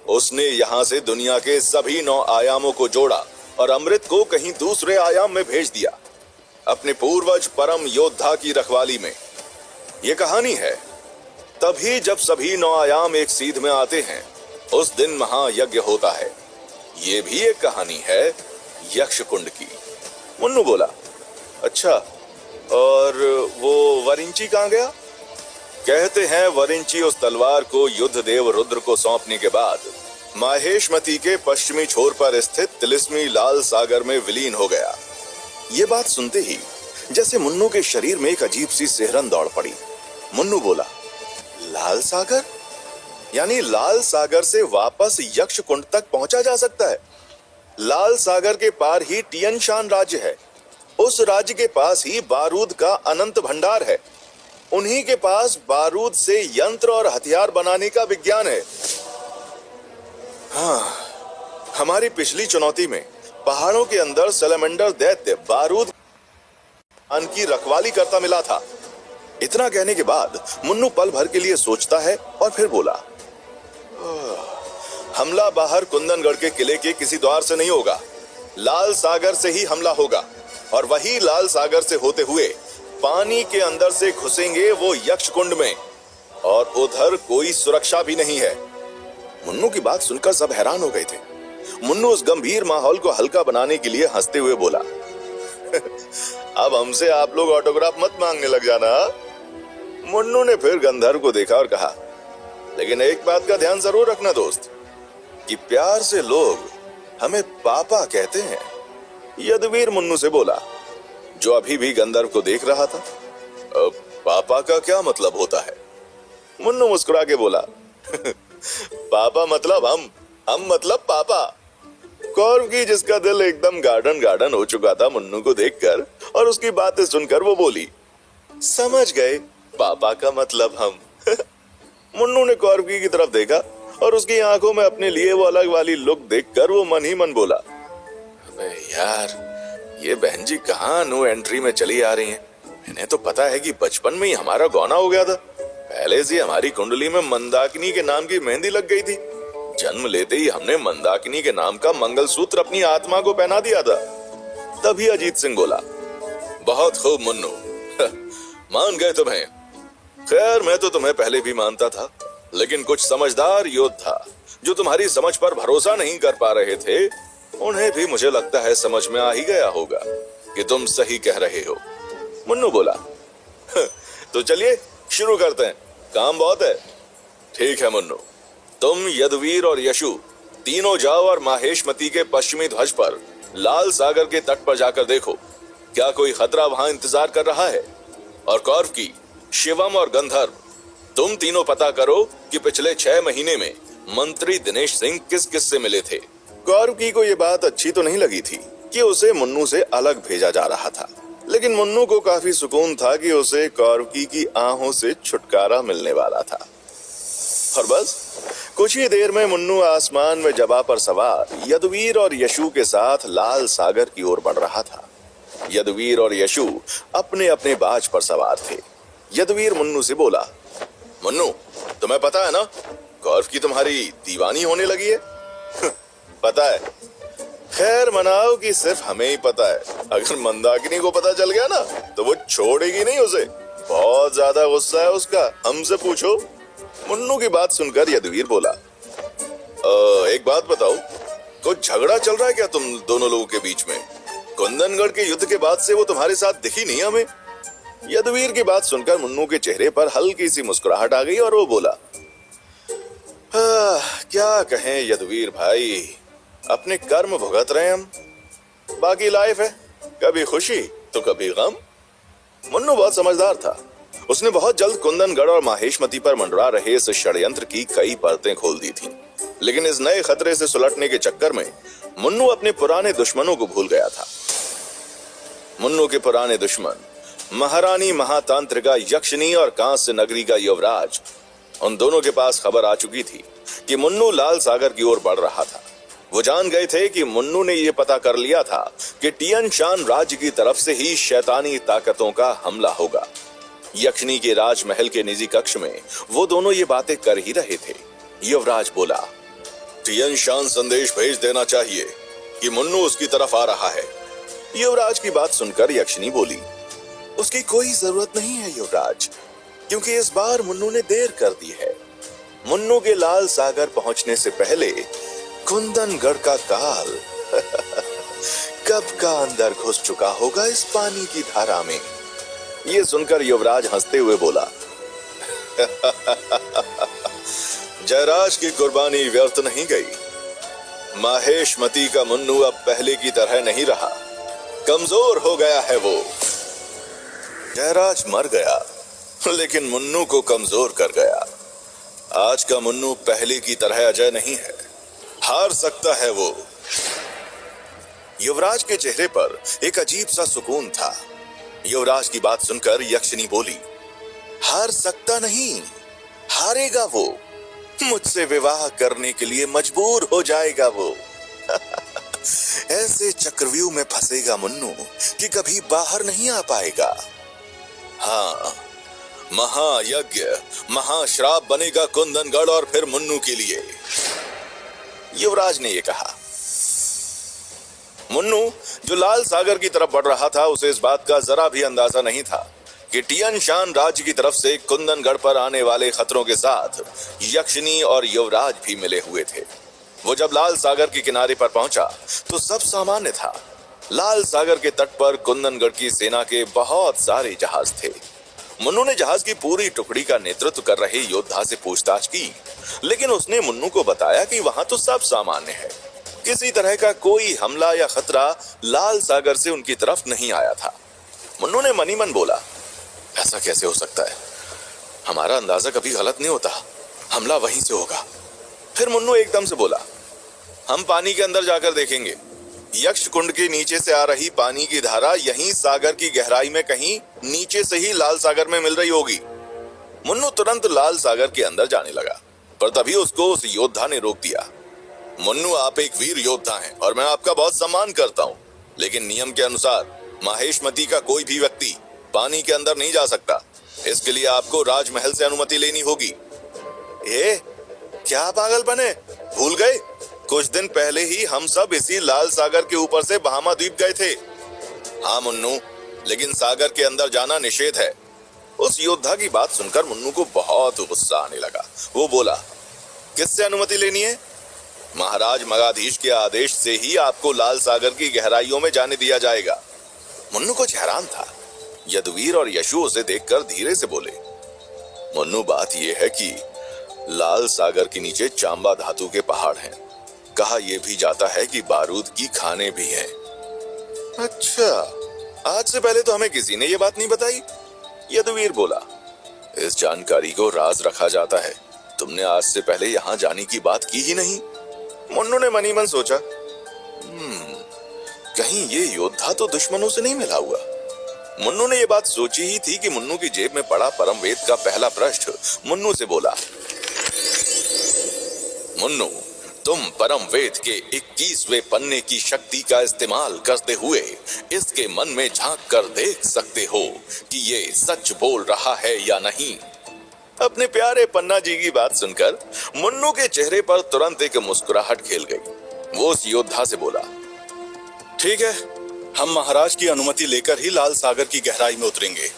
उसने यहां से दुनिया के सभी 9 आयामों को जोड़ा और अमृत को कहीं दूसरे आयाम में भेज दिया, अपने पूर्वज परम योद्धा की रखवाली में। ये कहानी है, तभी जब सभी 9 आयाम एक सीध में आते हैं उस दिन महायज्ञ होता है। ये भी एक कहानी है यक्ष कुंड की। मुन्नू बोला, अच्छा, और वो वरिंची कहां गया? कहते हैं वरिंची उस तलवार को युद्ध देव रुद्र को सौंपने के बाद माहेशमती के पश्चिमी छोर पर स्थित तिलिस्मी लाल सागर में विलीन हो गया। ये बात सुनते ही जैसे मुन्नू के शरीर में एक अजीब सी सिहरन दौड़ पड़ी। मुन्नू बोला, लाल सागर? यानी लाल सागर से वापस यक्ष कुंड तक पहुंचा जा सकता है? लाल सागर के पार ही टियनशान राज्य है। उस राज्य के पास ही बारूद का अनंत भंडार है। उन्हीं के पास बारूद से यंत्र और हथियार बनाने का विज्ञान है। हाँ, हमारी पिछली चुनौती में पहाड़ों के अंदर सैलेमेंडर दैत्य बारूद की रखवाली करता मिला था। इतना कहने के बाद मुन्नू पल भर के लिए सोचता है और फिर बोला, हमला बाहर कुंदनगढ़ के किले के किसी द्वार से नहीं होगा, लाल सागर से ही हमला होगा, और वही लाल सागर से होते हुए पानी के अंदर से घुसेंगे वो यक्ष कुंड में, और उधर कोई सुरक्षा भी नहीं है। मुन्नू की बात सुनकर सब हैरान हो गए थे। मुन्नू उस गंभीर माहौल को हल्का बनाने के लिए हंसते हुए बोला, अब हमसे आप लोग ऑटोग्राफ मत मांगने लग जाना। मुन्नू ने फिर गंधर्व को देखा और कहा, लेकिन एक बात का ध्यान जरूर रखना दोस्त, कि प्यार से लोग हमें पापा कहते हैं। यदुवीर मुन्नू से बोला, जो अभी भी गंधर्व को देख रहा था। पापा का क्या मतलब होता है? मुन्नू मुस्कुरा के बोला, पापा मतलब हम मतलब पापा। कौरव की, जिसका दिल एकदम गार्डन गार्डन हो चुका था मुन्नू को देखकर और उसकी बातें सुनकर, वो बोली, समझ गए, पापा का मतलब हम। मुन्नू ने कौरव की तरफ देखा और उसकी आंखों में अपने लिए वो अलग वाली लुक देखकर वो मन ही मन बोला, अबे यार, ये बहन जी कहाँ नो एंट्री में चली आ रही हैं? इन्हें तो पता है कि बचपन में ही हमारा गौना हो गया था। पहले से हमारी कुंडली में मंदाकिनी के नाम की मेहंदी लग गई थी। जन्म लेते ही हमने मंदाकिनी के नाम का मंगलसूत्र अपनी आत्मा को पहना दिया था। तभी अजीत सिंह बोला, बहुत खूब मुन्नू, मान गए तुम्हें। खैर मैं तो तुम्हें पहले भी मानता था, लेकिन कुछ समझदार योद्धा जो तुम्हारी समझ पर भरोसा नहीं कर पा रहे थे, उन्हें भी मुझे लगता है समझ में आ ही गया होगा कि तुम सही कह रहे हो। मुन्नू बोला, तो चलिए शुरू करते हैं, काम बहुत है। ठीक है मुन्नू, तुम यदुवीर और यशु तीनों जाओ और माहेशमती के पश्चिमी ध्वज पर लाल सागर के तट पर जाकर देखो क्या कोई खतरा वहां इंतजार कर रहा है। और कौरव, शिवम और गंधर्व, तुम तीनों पता करो कि पिछले 6 महीने में मंत्री दिनेश सिंह किस किस से मिले थे। कौरव को ये बात अच्छी तो नहीं लगी थी कि उसे मुन्नू से अलग भेजा जा रहा था, लेकिन मुन्नू को काफी सुकून था कि उसे कौरव की आहों से छुटकारा मिलने वाला था। और बस कुछ ही देर में मुन्नू आसमान में जबा पर सवार यदुवीर और यशु के साथ लाल सागर की ओर बढ़ रहा था। यदुवीर और यशु अपने अपने बाज पर सवार थे। यदुवीर मुन्नू से बोला, मुन्नू तुम्हें पता है ना कौरव की तुम्हारी दीवानी होने लगी है। पता है। खैर मनाओ कि सिर्फ हमें ही पता है, अगर मंदाकिनी को पता चल गया ना तो वो छोड़ेगी नहीं उसे। बहुत ज्यादा गुस्सा है उसका, हमसे पूछो। मुन्नू की बात सुनकर यदुवीर बोला, एक बात बताओ, कुछ झगड़ा चल रहा है क्या तुम दोनों लोगों के बीच में? कुंदनगढ़ के युद्ध के बाद से वो तुम्हारे साथ दिखी नहीं हमें। यदुवीर की बात सुनकर मुन्नू के चेहरे पर हल्की सी मुस्कुराहट आ गई और वो बोला, क्या कहें यदुवीर भाई, अपने कर्म भुगत रहे हम, बाकी लाइफ है, कभी खुशी तो कभी गम। मुन्नू बहुत समझदार था। उसने बहुत जल्द कुंदनगढ़ और माहेशमती पर मंडरा रहे इस षड्यंत्र की कई परतें खोल दी थीं। लेकिन इस नए खतरे से सुलटने के चक्कर में मुन्नू अपने पुराने दुश्मनों को भूल गया था। मुन्नू के पुराने दुश्मन महारानी महातांत्रिका यक्षिनी और कांस्य नगरी का युवराज, उन दोनों के पास खबर आ चुकी थी कि मुन्नू लाल सागर की ओर बढ़ रहा था। वो जान गए थे कि मुन्नू ने यह पता कर लिया था कि टियन शान राज्य की तरफ से ही शैतानी ताकतों का हमला होगा। यक्षिनी के राजमहल के निजी कक्ष में वो दोनों ये बातें कर ही रहे थे। युवराज बोला, टियन शान संदेश भेज देना चाहिए कि मुन्नू उसकी तरफ आ रहा है। युवराज की बात सुनकर यक्षिनी बोली, उसकी कोई जरूरत नहीं है युवराज, क्योंकि इस बार मुन्नू ने देर कर दी है। मुन्नू के लाल सागर पहुंचने से पहले कुंदनगढ़ का काल कब का अंदर घुस चुका होगा इस पानी की धारा में। ये सुनकर युवराज हंसते हुए बोला, जयराज की कुर्बानी व्यर्थ नहीं गई। माहेशमती का मुन्नू अब पहले की तरह नहीं रहा, कमजोर हो गया है वो। जयराज मर गया, लेकिन मुन्नू को कमजोर कर गया। आज का मुन्नू पहले की तरह अजय नहीं है, हार सकता है वो। युवराज के चेहरे पर एक अजीब सा सुकून था। युवराज की बात सुनकर यक्षिनी बोली, हार सकता नहीं, हारेगा वो। मुझसे विवाह करने के लिए मजबूर हो जाएगा वो। ऐसे चक्रव्यूह में फंसेगा मुन्नू कि कभी बाहर नहीं आ पाएगा। हाँ, महायज्ञ, महाश्राप बनेगा कुंदनगढ़ और फिर मुन्नू के लिए। युवराज ने यह कहा। मुन्नू जो लाल सागर की तरफ बढ़ रहा था, उसे इस बात का जरा भी अंदाजा नहीं था कि टियन शान राज्य की तरफ से कुंदनगढ़ पर आने वाले खतरों के साथ यक्षिनी और युवराज भी मिले हुए थे। वो जब लाल सागर के किनारे पर पहुंचा तो सब सामान्य था। लाल सागर के तट पर कुंदनगढ़ की सेना के बहुत सारे जहाज थे। मुन्नू ने जहाज की पूरी टुकड़ी का नेतृत्व कर रहे योद्धा से पूछताछ की, लेकिन उसने मुन्नू को बताया कि वहां तो सब सामान्य है, किसी तरह का कोई हमला या खतरा लाल सागर से उनकी तरफ नहीं आया था। मुन्नू ने मनी मन बोला, ऐसा कैसे हो सकता है, हमारा अंदाजा कभी गलत नहीं होता, हमला वहीं से होगा। फिर मुन्नू एकदम से बोला, हम पानी के अंदर जाकर देखेंगे। यक्ष कुंड के नीचे से आ रही पानी की धारा यहीं सागर की गहराई में कहीं नीचे से ही लाल सागर में मिल रही होगी। मुन्नू तुरंत लाल सागर के अंदर जाने लगा, पर तभी उसको उस योद्धा ने रोक दिया। मुन्नू, आप एक वीर योद्धा हैं और मैं आपका बहुत सम्मान करता हूँ, लेकिन नियम के अनुसार माहेशमती का कोई भी व्यक्ति पानी के अंदर नहीं जा सकता। इसके लिए आपको राजमहल से अनुमति लेनी होगी। क्या पागलपन है, भूल गए? कुछ दिन पहले ही हम सब इसी लाल सागर के ऊपर से बहामा द्वीप गए थे। हाँ मुन्नू, लेकिन सागर के अंदर जाना निषेध है। उस योद्धा की बात सुनकर मुन्नू को बहुत गुस्सा आने लगा। वो बोला, किससे अनुमति लेनी है? महाराज मगाधीश के आदेश से ही आपको लाल सागर की गहराइयों में जाने दिया जाएगा। मुन्नू कुछ हैरान था। यदुवीर और यशु उसे देखकर धीरे से बोले, मुन्नू बात यह है कि लाल सागर के नीचे चांबा धातु के पहाड़ हैं। कहा यह भी जाता है कि बारूद की खाने भी हैं। अच्छा, आज से पहले तो हमें किसी ने यह बात नहीं बताई। यदुवीर बोला, इस जानकारी को राज रखा जाता है। तुमने आज से पहले यहाँ जाने की बात की ही नहीं। मुन्नू ने मनी मन सोचा, कहीं ये योद्धा तो दुश्मनों से नहीं मिला हुआ। मुन्नू ने यह बात सोची ही थी कि मुन्नू की जेब में पड़ा परम वेद का पहला पृष्ठ मुन्नू से बोला, मुन्नू, तुम परम वेद के 21वें पन्ने की शक्ति का इस्तेमाल करते हुए इसके मन में झांक कर देख सकते हो कि ये सच बोल रहा है या नहीं। अपने प्यारे पन्ना जी की बात सुनकर मुन्नू के चेहरे पर तुरंत एक मुस्कुराहट खेल गई। वो उस योद्धा से बोला, ठीक है, हम महाराज की अनुमति लेकर ही लाल सागर की गहराई में उतरेंगे।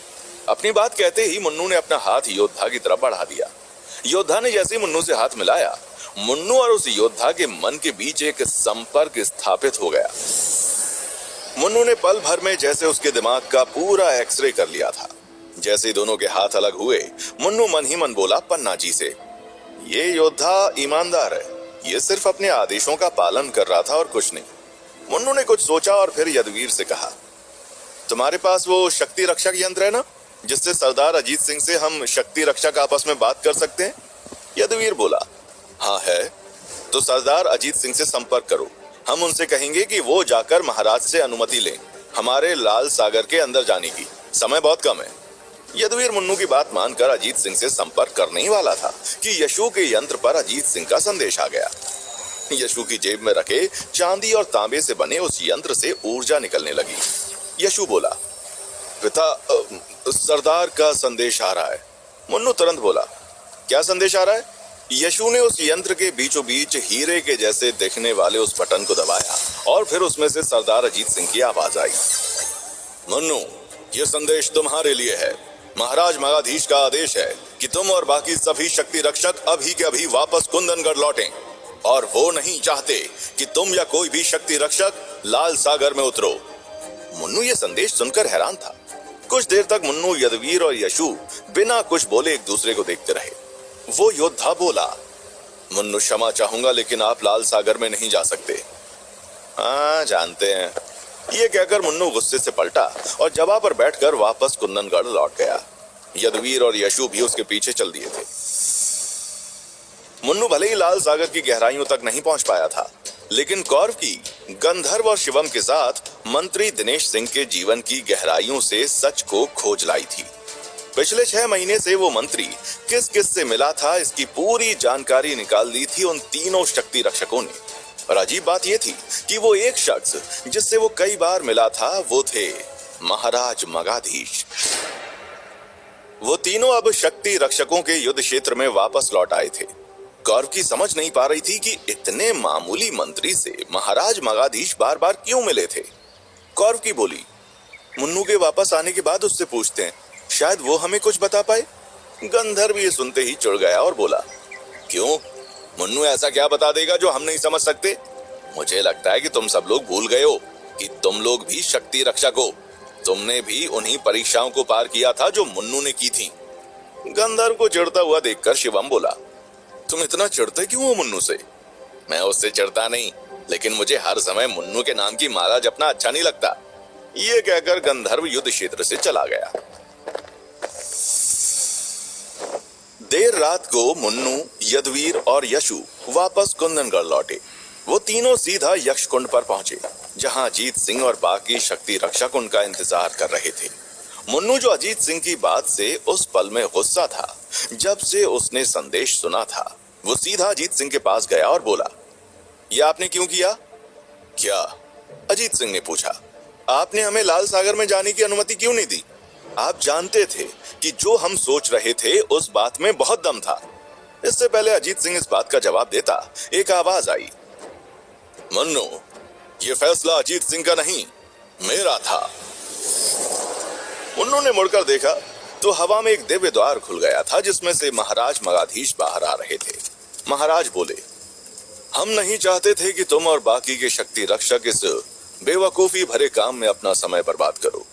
अपनी बात कहते ही मुन्नू ने अपना हाथ योद्धा की तरफ बढ़ा दिया। योद्धा ने जैसे मुन्नू से हाथ मिलाया, मुन्नू और उस योद्धा के मन के बीच एक संपर्क स्थापित हो गया। मुन्नू ने पल भर में जैसे उसके दिमाग का पूरा एक्सरे कर लिया था। जैसे दोनों के हाथ अलग हुए, मुन्नू मन ही मन बोला पन्ना जी से, ये योद्धा ईमानदार है, ये सिर्फ अपने आदेशों का पालन कर रहा था और कुछ नहीं। मुन्नू ने कुछ सोचा और फिर यदुवीर से कहा, तुम्हारे पास वो शक्ति रक्षक यंत्र है ना, जिससे सरदार अजीत सिंह से हम शक्ति रक्षक आपस में बात कर सकते हैं? यदुवीर बोला, हाँ है। तो सरदार अजीत सिंह से संपर्क करो। हम उनसे कहेंगे कि वो जाकर महाराज से अनुमति लें हमारे लाल सागर के अंदर जाने की। समय बहुत कम है। यदुवीर मुन्नू की बात मानकर अजीत सिंह से संपर्क करने ही वाला था कि यशु के यंत्र पर अजीत सिंह का संदेश आ गया। यशु की जेब में रखे चांदी और तांबे से बने उस यंत्र से ऊर्जा निकलने लगी। यशु बोला, पिता, सरदार का संदेश आ रहा है। मुन्नू तुरंत बोला, क्या संदेश आ रहा है? यशु ने उस यंत्र के बीचों बीच हीरे के जैसे दिखने वाले उस बटन को दबाया और फिर उसमें से सरदार अजीत सिंह की आवाज आई, मुन्नू, ये संदेश तुम्हारे लिए है। महाराज मगाधीश का आदेश है कि तुम और बाकी सभी शक्ति रक्षक अभी के अभी वापस कुंदनगढ़ लौटें और वो नहीं चाहते कि तुम या कोई भी शक्ति रक्षक लाल सागर में उतरो। मुन्नू ये संदेश सुनकर हैरान था। कुछ देर तक मुन्नू, यदुवीर और यशु बिना कुछ बोले एक दूसरे को देखते रहे। वो योद्धा बोला, मुन्नू, क्षमा चाहूंगा लेकिन आप लाल सागर में नहीं जा सकते। हाँ, जानते हैं। ये कहकर मुन्नू गुस्से से पलटा और जगह पर बैठकर वापस कुंदनगढ़ लौट गया। यदुवीर और यशु भी उसके पीछे चल दिए थे। मुन्नू भले ही लाल सागर की गहराइयों तक नहीं पहुंच पाया था, लेकिन कौरव की, गंधर्व और शिवम के साथ मंत्री दिनेश सिंह के जीवन की गहराइयों से सच को खोज लाई थी। पिछले 6 महीने से वो मंत्री किस किस से मिला था, इसकी पूरी जानकारी निकाल ली थी उन तीनों शक्ति रक्षकों ने। और अजीब बात यह थी कि वो एक शख्स जिससे वो कई बार मिला था, वो थे महाराज मगाधीश। वो तीनों अब शक्ति रक्षकों के युद्ध क्षेत्र में वापस लौट आए थे। कौरव की समझ नहीं पा रही थी कि इतने मामूली मंत्री से महाराज मगाधीश बार बार क्यों मिले थे। कौरव की बोली, मुन्नू के वापस आने के बाद उससे पूछते हैं, शायद वो हमें कुछ बता पाए। गंधर्व ये सुनते ही चिढ़ गया और बोला, क्यों? मुन्नू ऐसा क्या बता देगा जो हम नहीं समझ सकते? मुझे लगता है कि तुम सब लोग भूल गए हो कि तुम लोग भी शक्ति रक्षक हो। तुमने भी उन्हीं परीक्षाओं को पार किया था जो मुन्नू ने की थी। गंधर्व को चिढ़ता हुआ देखकर शिवम बोला, तुम इतना चिढ़ते क्यों हो मुन्नू से? मैं उससे चिढ़ता नहीं, लेकिन मुझे हर समय मुन्नू के नाम की माला जपना अच्छा नहीं लगता। ये कहकर गंधर्व युद्ध क्षेत्र से चला गया। देर रात को मुन्नू, यदुवीर और यशु वापस कुंदनगढ़ लौटे। वो तीनों सीधा यक्षकुंड पर पहुंचे, जहां अजीत सिंह और बाकी शक्ति रक्षक उनका इंतजार कर रहे थे। मुन्नू, जो अजीत सिंह की बात से उस पल में गुस्सा था जब से उसने संदेश सुना था, वो सीधा अजीत सिंह के पास गया और बोला, यह आपने क्यों किया? क्या? अजीत सिंह ने पूछा। आपने हमें लाल सागर में जाने की अनुमति क्यों नहीं दी? आप जानते थे कि जो हम सोच रहे थे उस बात में बहुत दम था। इससे पहले अजीत सिंह इस बात का जवाब देता, एक आवाज आई, मन्नू, ये फैसला अजीत सिंह का नहीं, मेरा था। मुन्नू ने मुड़कर देखा तो हवा में एक दिव्य द्वार खुल गया था जिसमें से महाराज मगाधीश बाहर आ रहे थे। महाराज बोले, हम नहीं चाहते थे कि तुम और बाकी के शक्ति रक्षक इस बेवकूफी भरे काम में अपना समय बर्बाद करो।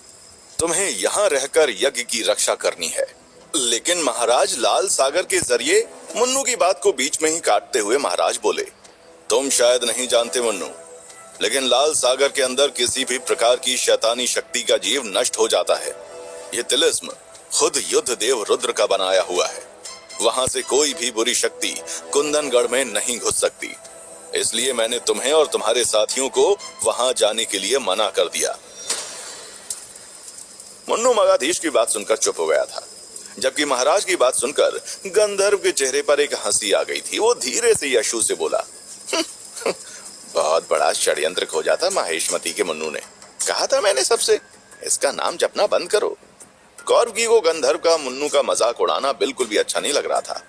तुम्हें यहाँ रहकर यज्ञ की रक्षा करनी है। लेकिन महाराज, लाल सागर के जरिए, मुन्नू की बात को बीच में ही काटते हुए महाराज बोले, तुम शायद नहीं जानते मुन्नू, लेकिन लाल सागर के अंदर किसी भी प्रकार की शैतानी शक्ति का जीव नष्ट हो जाता है। ये तिलिस्म खुद युद्ध देव रुद्र का बनाया हुआ है। वहां से कोई भी बुरी शक्ति कुंदनगढ़ में नहीं घुस सकती। इसलिए मैंने तुम्हें और तुम्हारे साथियों को वहां जाने के लिए मना कर दिया। मुन्नू मगाधीश की बात सुनकर चुप हो गया था, जबकि महाराज की बात सुनकर गंधर्व के चेहरे पर एक हंसी आ गई थी। वो धीरे से यशु से बोला, बहुत बड़ा षड्यंत्र खोजा था माहेशमती के मुन्नू ने। कहा था मैंने सबसे, इसका नाम जपना बंद करो। कौरवगी को गंधर्व का मुन्नू का मजाक उड़ाना बिल्कुल भी अच्छा नहीं लग रहा था।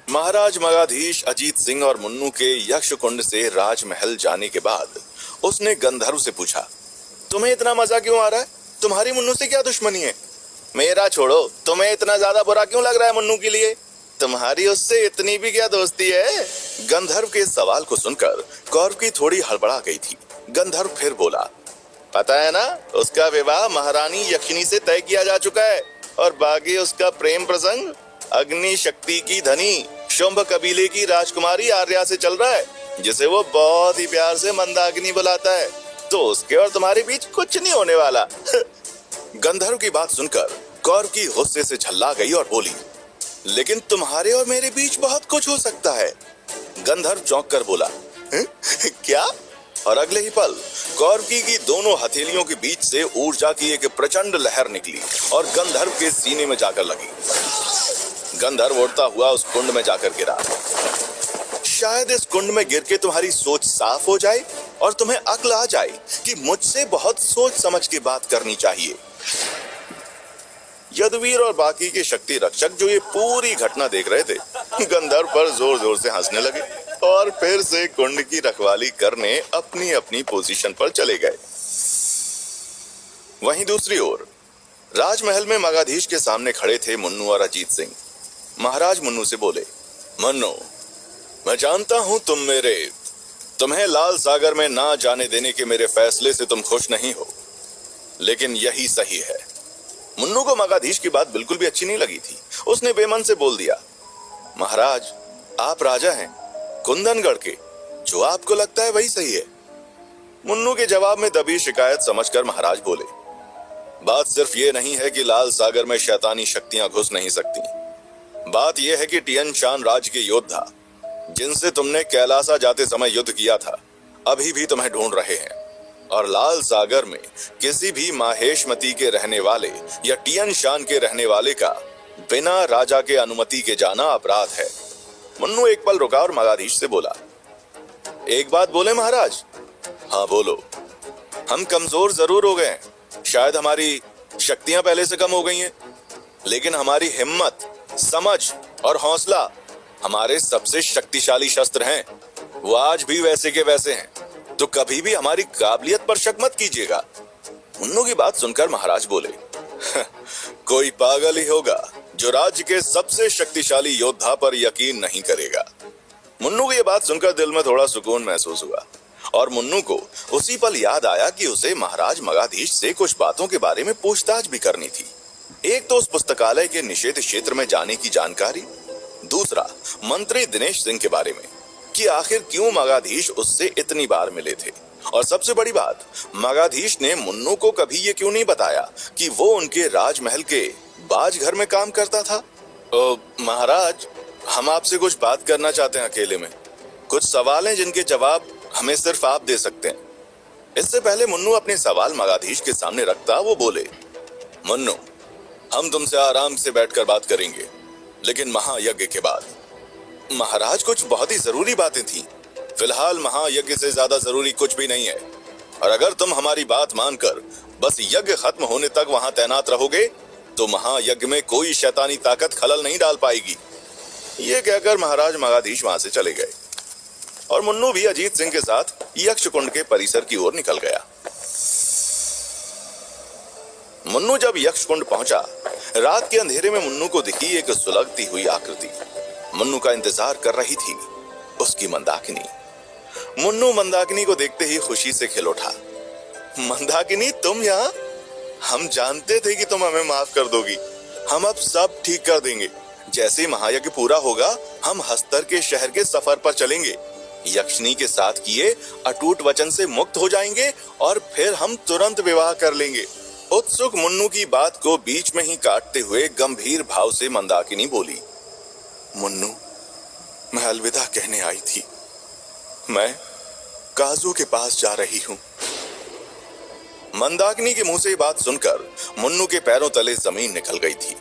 महाराज मगाधीश अजीत सिंह और मुन्नू के यक्ष कुंड से राजमहल जाने के बाद उसने गंधर्व से पूछा, तुम्हें इतना मजा क्यों आ रहा है? तुम्हारी मुन्नू से क्या दुश्मनी है? मेरा छोड़ो, तुम्हें इतना ज्यादा बुरा क्यों लग रहा है मुन्नू के लिए? तुम्हारी उससे इतनी भी क्या दोस्ती है? गंधर्व के सवाल को सुनकर कौरवगी थोड़ी हड़बड़ा गई थी। गंधर्व फिर बोला, पता है ना, उसका विवाह महारानी यक्षिणी से तय किया जा चुका है और बाकी उसका प्रेम प्रसंग अग्नि शक्ति की धनी शुंभ कबीले की राजकुमारी आर्या से चल रहा है, जिसे वो बहुत ही प्यार से मंदाकिनी बुलाता है। तो उसके और तुम्हारे बीच कुछ नहीं होने वाला। गंधर्व की बात सुनकर कौरवगी गुस्से से झल्ला गई और बोली, लेकिन तुम्हारे और मेरे बीच बहुत कुछ हो सकता है। गंधर्व चौंक कर बोला, क्या? और अगले ही पल कौरवगी की दोनों हथेलियों के बीच से ऊर्जा की एक प्रचंड लहर निकली और गंधर्व के सीने में जाकर लगी। गंधर्व उड़ता हुआ उस कुंड में जाकर गिरा। शायद इस कुंड में गिर के तुम्हारी सोच साफ हो जाए और तुम्हें अक्ल आ जाए कि मुझसे बहुत सोच समझ के बात करनी चाहिए। यदुवीर और बाकी के शक्ति रक्षक जो ये पूरी घटना देख रहे थे, गंधर्व पर जोर जोर से हंसने लगे और फिर से कुंड की रखवाली करने अपनी अपनी पोजीशन पर चले गए। वहीं दूसरी ओर राजमहल में मगाधीश के सामने खड़े थे मुन्नू और अजीत सिंह। महाराज मुन्नू से बोले, मन्नू, मैं जानता हूं तुम्हें लाल सागर में ना जाने देने के मेरे फैसले से तुम खुश नहीं हो, लेकिन यही सही है। मुन्नू को मगाधीश की बात बिल्कुल भी अच्छी नहीं लगी थी। उसने बेमन से बोल दिया, महाराज, आप राजा हैं कुंदनगढ़ के, जो आपको लगता है वही सही है। मुन्नू के जवाब में दबी शिकायत समझकर महाराज बोले, बात सिर्फ ये नहीं है कि लाल सागर में शैतानी शक्तियां घुस नहीं सकती। बात यह है कि टियन शान राज्य के योद्धा, जिनसे तुमने कैलासा जाते समय युद्ध किया था, अभी भी तुम्हें ढूंढ रहे हैं और लाल सागर में किसी भी माहेशमती के रहने वाले या टियन शान के रहने वाले का बिना राजा के अनुमति के जाना अपराध है। मुन्नू एक पल रुका और मगाधीश से बोला, एक बात बोले महाराज? हाँ बोलो। हम कमजोर जरूर हो गए हैं, शायद हमारी शक्तियां पहले से कम हो गई हैं, लेकिन हमारी हिम्मत, समझ और हौसला हमारे सबसे शक्तिशाली शस्त्र हैं। वो आज भी वैसे के वैसे हैं, तो कभी भी हमारी काबिलियत पर शक मत कीजिएगा। मुन्नू की बात सुनकर महाराज बोले, कोई पागल ही होगा जो राज्य के सबसे शक्तिशाली योद्धा पर यकीन नहीं करेगा। मुन्नू की ये बात सुनकर दिल में थोड़ा सुकून महसूस हुआ और मुन्नू को उसी पल याद आया कि उसे महाराज मगाधीश से कुछ बातों के बारे में पूछताछ भी करनी थी। एक तो उस पुस्तकालय के निषेध क्षेत्र में जाने की जानकारी, दूसरा मंत्री दिनेश सिंह के बारे में कि आखिर क्यों मगाधीश उससे इतनी बार मिले थे, और सबसे बड़ी बात, मगाधीश ने मुन्नू को कभी ये क्यों नहीं बताया कि वो उनके राजमहल के बाज घर में काम करता था। महाराज, हम आपसे कुछ बात करना चाहते हैं अकेले में। कुछ सवाल हैं जिनके जवाब हमें सिर्फ आप दे सकते हैं। इससे पहले मुन्नू अपने सवाल मगाधीश के सामने रखता वो बोले, मुन्नू, हम तुमसे आराम से बैठकर बात करेंगे, लेकिन महायज्ञ के बाद। महाराज, कुछ बहुत ही जरूरी बातें थी। फिलहाल महायज्ञ से ज्यादा जरूरी कुछ भी नहीं है। और अगर तुम हमारी बात मानकर बस यज्ञ खत्म होने तक वहां तैनात रहोगे तो महायज्ञ में कोई शैतानी ताकत खलल नहीं डाल पाएगी। ये कहकर महाराज मगाधीश वहां से चले गए और मुन्नू भी अजीत सिंह के साथ यक्ष कुंड के परिसर की ओर निकल गया। मुन्नू जब यक्ष कुंड पहुंचा, रात के अंधेरे में मुन्नू को दिखी एक सुलगती हुई आकृति। मुन्नू का इंतजार कर रही थी उसकी मंदाकिनी। मुन्नू मंदाकिनी को देखते ही खुशी से खिल उठा। मंदाकिनी, तुम यहाँ? हम जानते थे कि तुम हमें माफ कर दोगी। हम अब सब ठीक कर देंगे। जैसे महायज्ञ पूरा होगा हम हस्तर के शहर के सफर पर चलेंगे, यक्षिणी के साथ किए अटूट वचन से मुक्त हो जाएंगे और फिर हम तुरंत विवाह कर लेंगे। उत्सुक मुन्नू की बात को बीच में ही काटते हुए गंभीर भाव से मंदाकिनी बोली, मुन्नू, मैं अलविदा कहने आई थी। मैं काजू के पास जा रही हूं। मंदाकिनी के मुंह से बात सुनकर मुन्नू के पैरों तले जमीन निकल गई थी।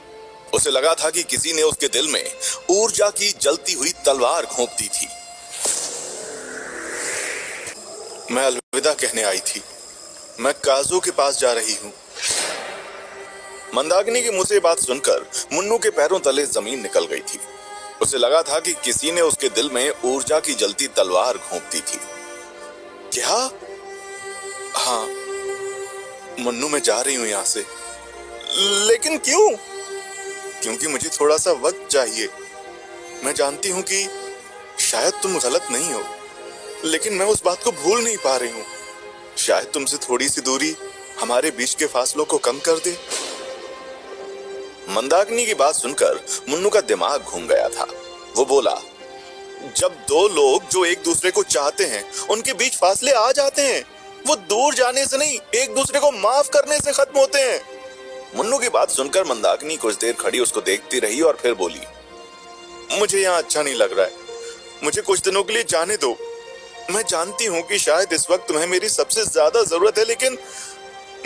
उसे लगा था कि किसी ने उसके दिल में ऊर्जा की जलती हुई तलवार घोंप दी थी। मैं अलविदा कहने आई थी। मैं काजू के पास जा रही हूं। मंदाकिनी के मुंह से बात सुनकर मुन्नू के पैरों तले जमीन निकल गई थी। उसे लगा था कि किसी ने उसके दिल में ऊर्जा की जलती तलवार घोंप दी थी। क्या? हाँ मुन्नू, मैं जा रही हूं यहां से। लेकिन क्यों? क्योंकि मुझे थोड़ा सा वक्त चाहिए। मैं जानती हूं कि शायद तुम गलत नहीं हो, लेकिन मैं उस बात को भूल नहीं पा रही हूं। शायद तुमसे थोड़ी सी दूरी हमारे बीच के फासलों को कम कर दे। मंदाकिनी की बात सुनकर मुन्नू का दिमाग घूम गया था। वो बोला, जब दो लोग जो एक दूसरे को चाहते हैं उनके बीच फासले आ जाते हैं, वो दूर जाने से नहीं, एक दूसरे को माफ करने से खत्म होते हैं। मुन्नू की बात सुनकर मंदाकिनी कुछ देर खड़ी उसको देखती रही और फिर बोली, मुझे यहाँ अच्छा नहीं लग रहा है। मुझे कुछ दिनों के लिए जाने दो। मैं जानती हूँ कि शायद इस वक्त तुम्हें मेरी सबसे ज्यादा जरूरत है, लेकिन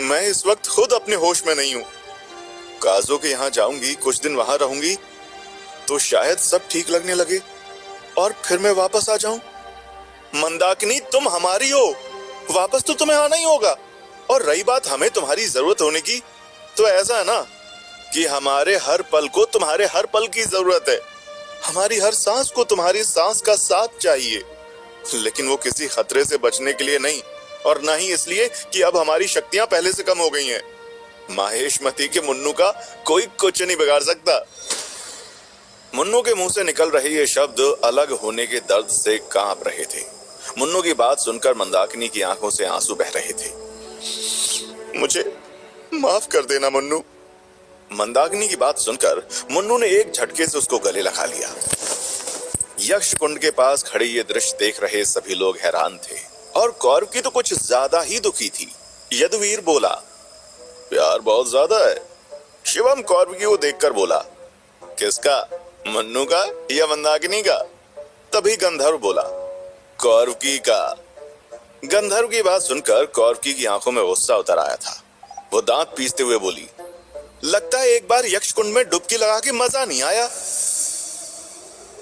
मैं इस वक्त खुद अपने होश में नहीं हूँ। काजू के यहाँ जाऊंगी, कुछ दिन वहां रहूंगी तो शायद सब ठीक लगने लगे और फिर मैं वापस आ जाऊं। मंदाकिनी, तुम हमारी हो, वापस तो तुम्हें आना ही होगा। और रही बात हमें तुम्हारी जरूरत होने की, तो ऐसा है ना कि हमारे हर पल को तुम्हारे हर पल की जरूरत है। हमारी हर सांस को तुम्हारी सांस का साथ चाहिए, लेकिन वो किसी खतरे से बचने के लिए नहीं, और ना ही इसलिए कि अब हमारी शक्तियां पहले से कम हो गई हैं। माहेशमती के मुन्नू का कोई कुछ नहीं बिगाड़ सकता। मुन्नू के मुंह से निकल रहे ये शब्द अलग होने के दर्द से कांप रहे थे। मुन्नू की बात सुनकर मंदाकिनी की आंखों से आंसू बह रहे थे। मुझे माफ कर देना मुन्नू। मंदाकिनी की बात सुनकर मुन्नू ने एक झटके से उसको गले लगा लिया। यक्ष कुंड के पास खड़े ये दृश्य देख रहे सभी लोग हैरान थे और कौरव की तो कुछ ज्यादा ही दुखी थी। यदुवीर बोला, प्यार बहुत ज्यादा है। शिवम कौरव की को देखकर बोला, किसका, मुन्नू का या मंदाकिनी का? तभी गंधर्व बोला, कौरवकी का। गंधर्व की बात सुनकर कौरवकी की आंखों में गुस्सा उतर आया था। वो दांत पीसते हुए बोली, लगता है एक बार यक्ष कुंड में डुबकी लगा के मजा नहीं आया।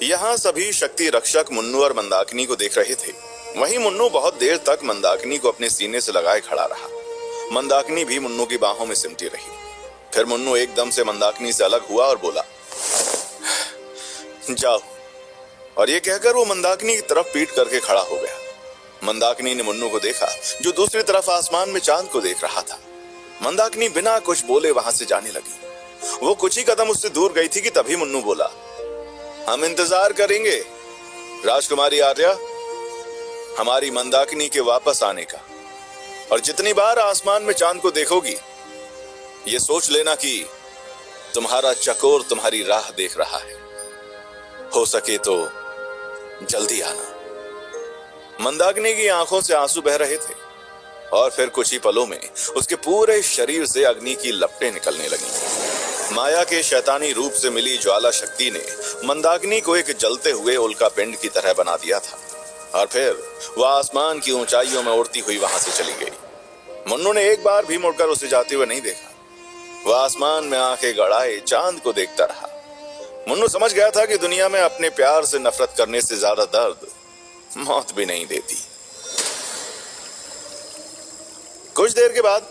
यहाँ सभी शक्ति रक्षक मुन्नू और मंदाकिनी को देख रहे थे। वहीं मुन्नू बहुत देर तक मंदाकिनी को अपने सीने से लगाए खड़ा रहा। मंदाकिनी भी मुन्नू की बाहों में सिमटी रही। फिर मुन्नू एकदम से मंदाकिनी से अलग हुआ और बोला, जाओ। और ये कहकर वो मंदाकिनी की तरफ पीठ करके खड़ा हो गया। मंदाकिनी ने मुन्नू को देखा जो दूसरी तरफ आसमान में चांद को देख रहा था। मंदाकिनी बिना कुछ बोले वहां से जाने लगी। वो कुछ ही कदम उससे दूर गई थी कि तभी मुन्नू बोला, हम इंतजार करेंगे राजकुमारी आर्या, हमारी मंदाकिनी के वापस आने का। और जितनी बार आसमान में चांद को देखोगी, ये सोच लेना कि तुम्हारा चकोर तुम्हारी राह देख रहा है। हो सके तो जल्दी आना। मंदाकिनी की आंखों से आंसू बह रहे थे और फिर कुछ ही पलों में उसके पूरे शरीर से अग्नि की लपटें निकलने लगीं। माया के शैतानी रूप से मिली ज्वाला शक्ति ने मंदाकिनी को एक जलते हुए उल्का पिंड की तरह बना दिया था और फिर वह आसमान की ऊंचाइयों में उड़ती हुई वहां से चली गई। मुन्नू ने एक बार भी मुड़कर उसे जाते हुए नहीं देखा। वह आसमान में आंखें गड़ाए चांद को देखता रहा। मुन्नू समझ गया था कि दुनिया में अपने प्यार से नफरत करने से ज्यादा दर्द मौत भी नहीं देती। कुछ देर के बाद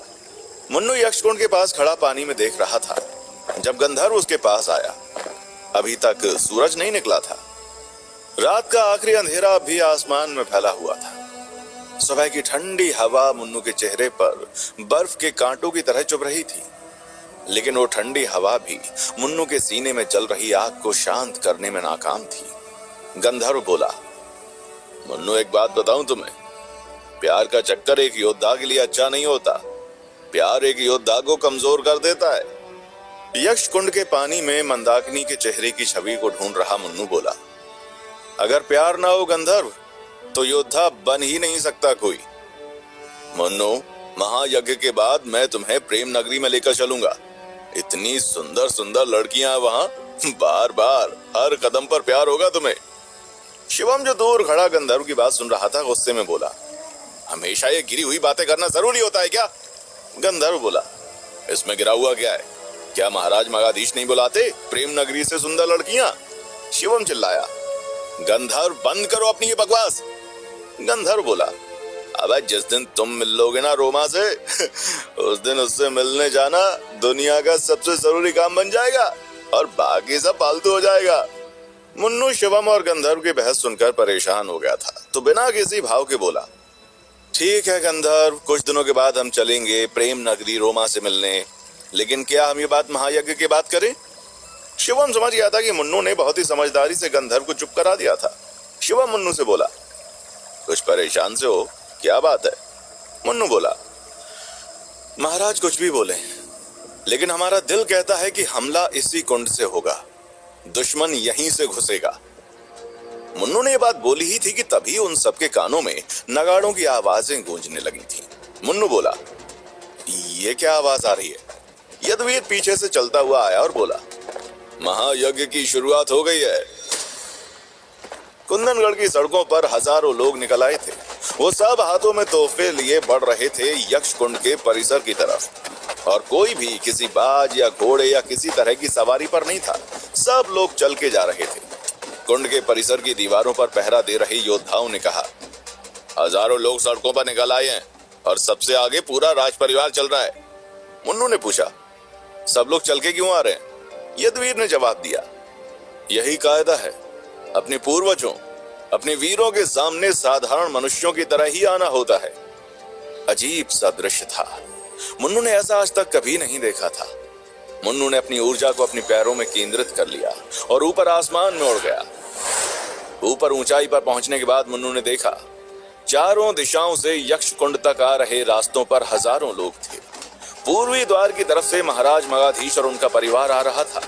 मुन्नू यक्षकुंड के पास खड़ा पानी में देख रहा था जब गंधर्व उसके पास आया। अभी तक सूरज नहीं निकला था। रात का आखिरी अंधेरा भी आसमान में फैला हुआ था। सुबह की ठंडी हवा मुन्नू के चेहरे पर बर्फ के कांटों की तरह चुभ रही थी, लेकिन वो ठंडी हवा भी मुन्नू के सीने में जल रही आग को शांत करने में नाकाम थी। गंधर्व बोला, मुन्नू एक बात बताऊं तुम्हें, प्यार का चक्कर एक योद्धा के लिए अच्छा नहीं होता। प्यार एक योद्धा को कमजोर कर देता है। यक्ष कुंड के पानी में मंदाकिनी के चेहरे की छवि को ढूंढ रहा मुन्नू बोला, अगर प्यार ना हो गंधर्व तो योद्धा बन ही नहीं सकता कोई। मुन्नू, महायज्ञ के बाद मैं तुम्हें प्रेम नगरी में लेकर चलूंगा। इतनी सुंदर सुंदर लड़कियां वहां, बार बार हर कदम पर प्यार होगा तुम्हें। शिवम जो दूर खड़ा गंधर्व की बात सुन रहा था गुस्से में बोला, हमेशा ये गिरी हुई बातें करना जरूरी होता है क्या? गंधर्व बोला, इसमें गिरा हुआ क्या है? क्या महाराज मगाधीश नहीं बुलाते प्रेम नगरी से सुंदर लड़कियां? शिवम चिल्लाया, गंधर्व बंद करो अपनी ये बकवास। गंधर्व बोला, अबे जिस दिन तुम मिल लोगे ना रोमा से उस दिन उससे मिलने जाना दुनिया का सबसे जरूरी काम बन जाएगा और बाकी सब फालतू हो जाएगा। मुन्नू शिवम और गंधर्व की बहस सुनकर परेशान हो गया था, तो बिना किसी भाव के बोला, ठीक है गंधर्व, कुछ दिनों के बाद हम चलेंगे प्रेम नगरी रोमा से मिलने, लेकिन क्या हम ये बात महायज्ञ की बात करें? शिवम समझ गया था कि मुन्नू ने बहुत ही समझदारी से गंधर्व को चुप करा दिया था। शिवम मुन्नू से बोला, कुछ परेशान से हो, क्या बात है? मुन्नू बोला, महाराज कुछ भी बोले, लेकिन हमारा दिल कहता है कि हमला इसी कुंड से होगा, दुश्मन यहीं से घुसेगा। मुन्नू ने ये बात बोली ही थी कि तभी उन सबके कानों में नगाड़ों की आवाजें गूंजने लगी थी। मुन्नू बोला, ये क्या आवाज आ रही है? यदुवीर पीछे से चलता हुआ आया और बोला, महायज्ञ की शुरुआत हो गई है। कुंदनगढ़ की सड़कों पर हजारों लोग निकल आए थे। वो सब हाथों में तोहफे लिए बढ़ रहे थे यक्ष कुंड के परिसर की तरफ, और कोई भी किसी बाज या घोड़े या किसी तरह की सवारी पर नहीं था। सब लोग चल के जा रहे थे। कुंड के परिसर की दीवारों पर पहरा दे रहे योद्धाओं ने कहा, हजारों लोग सड़कों पर निकल आए हैं और सबसे आगे पूरा राज परिवार चल रहा है। मुन्नू ने पूछा, सब लोग चल के क्यों आ रहे हैं? यदुवीर ने जवाब दिया, यही कायदा है, अपने पूर्वजों, अपने वीरों के सामने साधारण मनुष्यों की तरह ही आना होता है। अजीब सा दृश्य था। मुन्नू ने ऐसा आज तक कभी नहीं देखा था। मुन्नू ने अपनी ऊर्जा को अपने पैरों में केंद्रित कर लिया और ऊपर आसमान में उड़ गया। ऊपर ऊंचाई पर पहुंचने के बाद मुन्नू ने देखा, चारों दिशाओं से यक्ष कुंड तक आ रहे रास्तों पर हजारों लोग थे। पूर्वी द्वार की तरफ से महाराज मगाधीश और उनका परिवार आ रहा था।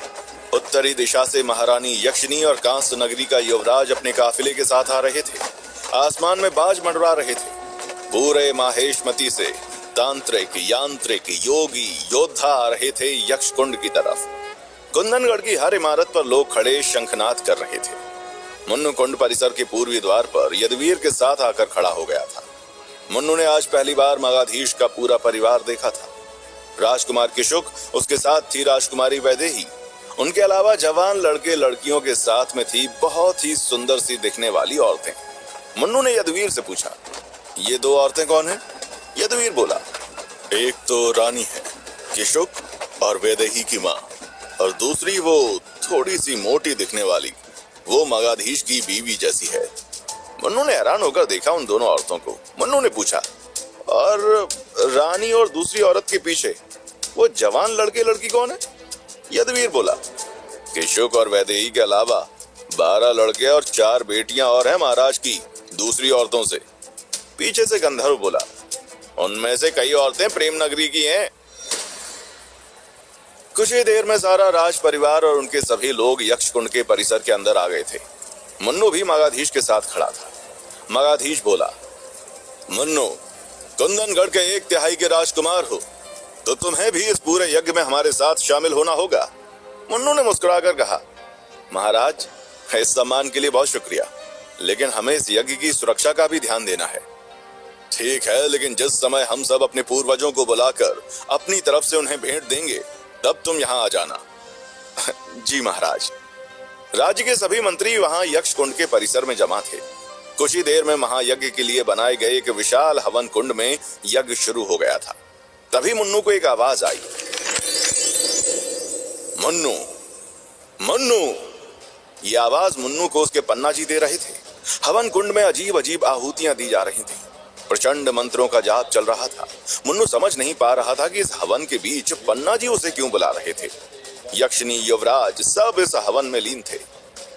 उत्तरी दिशा से महारानी यक्षिनी और कांस्य नगरी का युवराज अपने काफिले के साथ आ रहे थे। आसमान में बाज मंडरा रहे थे। पूरे माहेशमती से तांत्रिक, यांत्रिक, योगी, योद्धा आ रहे थे यक्ष कुंड की तरफ। कुंदनगढ़ की हर इमारत पर लोग खड़े शंखनाद कर रहे थे। मुन्नू कुंड परिसर के पूर्वी द्वार पर यदुवीर के साथ आकर खड़ा हो गया था। मुन्नू ने आज पहली बार मगाधीश का पूरा परिवार देखा था। राजकुमार किशुक, उसके साथ थी राजकुमारी वैदेही, उनके अलावा जवान लड़के लड़कियों के साथ में थी बहुत ही सुंदर सी दिखने वाली औरतें। मुन्नू ने यदुवीर से पूछा, ये दो औरतें कौन हैं? यदुवीर बोला, एक तो रानी है किशुक और वैदेही की माँ, और दूसरी वो थोड़ी सी मोटी दिखने वाली, वो मगाधीश की बीवी जैसी है। मुन्नू ने हैरान होकर देखा उन दोनों औरतों को। मुन्नू ने पूछा, और रानी और दूसरी औरत के पीछे वो जवान लड़के लड़की कौन है? यदुवीर बोला, किशुक और वैदेही के अलावा 12 लड़के और 4 बेटियां और हैं महाराज की दूसरी औरतों से। पीछे से गंधर्व बोला, उनमें से कई औरतें प्रेम नगरी की हैं। कुछ ही देर में सारा राज परिवार और उनके सभी लोग यक्ष कुंड के परिसर के अंदर आ गए थे। मुन्नू भी मगाधीश के साथ खड़ा था। मगाधीश बोला, मुन्नू, कुंदनगढ़ के 1/3 के राजकुमार हो, तो तुम्हें भी इस पूरे यज्ञ में हमारे साथ शामिल होना होगा। मुन्नू ने मुस्कुराकर कहा, महाराज, इस सम्मान के लिए बहुत शुक्रिया, लेकिन हमें इस यज्ञ की सुरक्षा का भी ध्यान देना है। ठीक है, लेकिन जिस समय हम सब अपने पूर्वजों को बुलाकर अपनी तरफ से उन्हें भेंट देंगे, तब तुम यहाँ आ जाना। जी महाराज। राज्य के सभी मंत्री वहां यक्ष कुंड के परिसर में जमा थे। कुछ ही देर में महायज्ञ के लिए बनाए गए एक विशाल हवन कुंड में यज्ञ शुरू हो गया था। तभी मुन्नू को एक आवाज आई, मुन्नू, मुन्नू। ये आवाज मुन्नू को उसके पन्ना जी दे रहे थे। हवन कुंड में अजीब अजीब आहूतियां दी जा रही थी। प्रचंड मंत्रों का जाप चल रहा था। मुन्नू समझ नहीं पा रहा था कि इस हवन के बीच पन्ना जी उसे क्यों बुला रहे थे। यक्षिनी, युवराज सब इस हवन में लीन थे।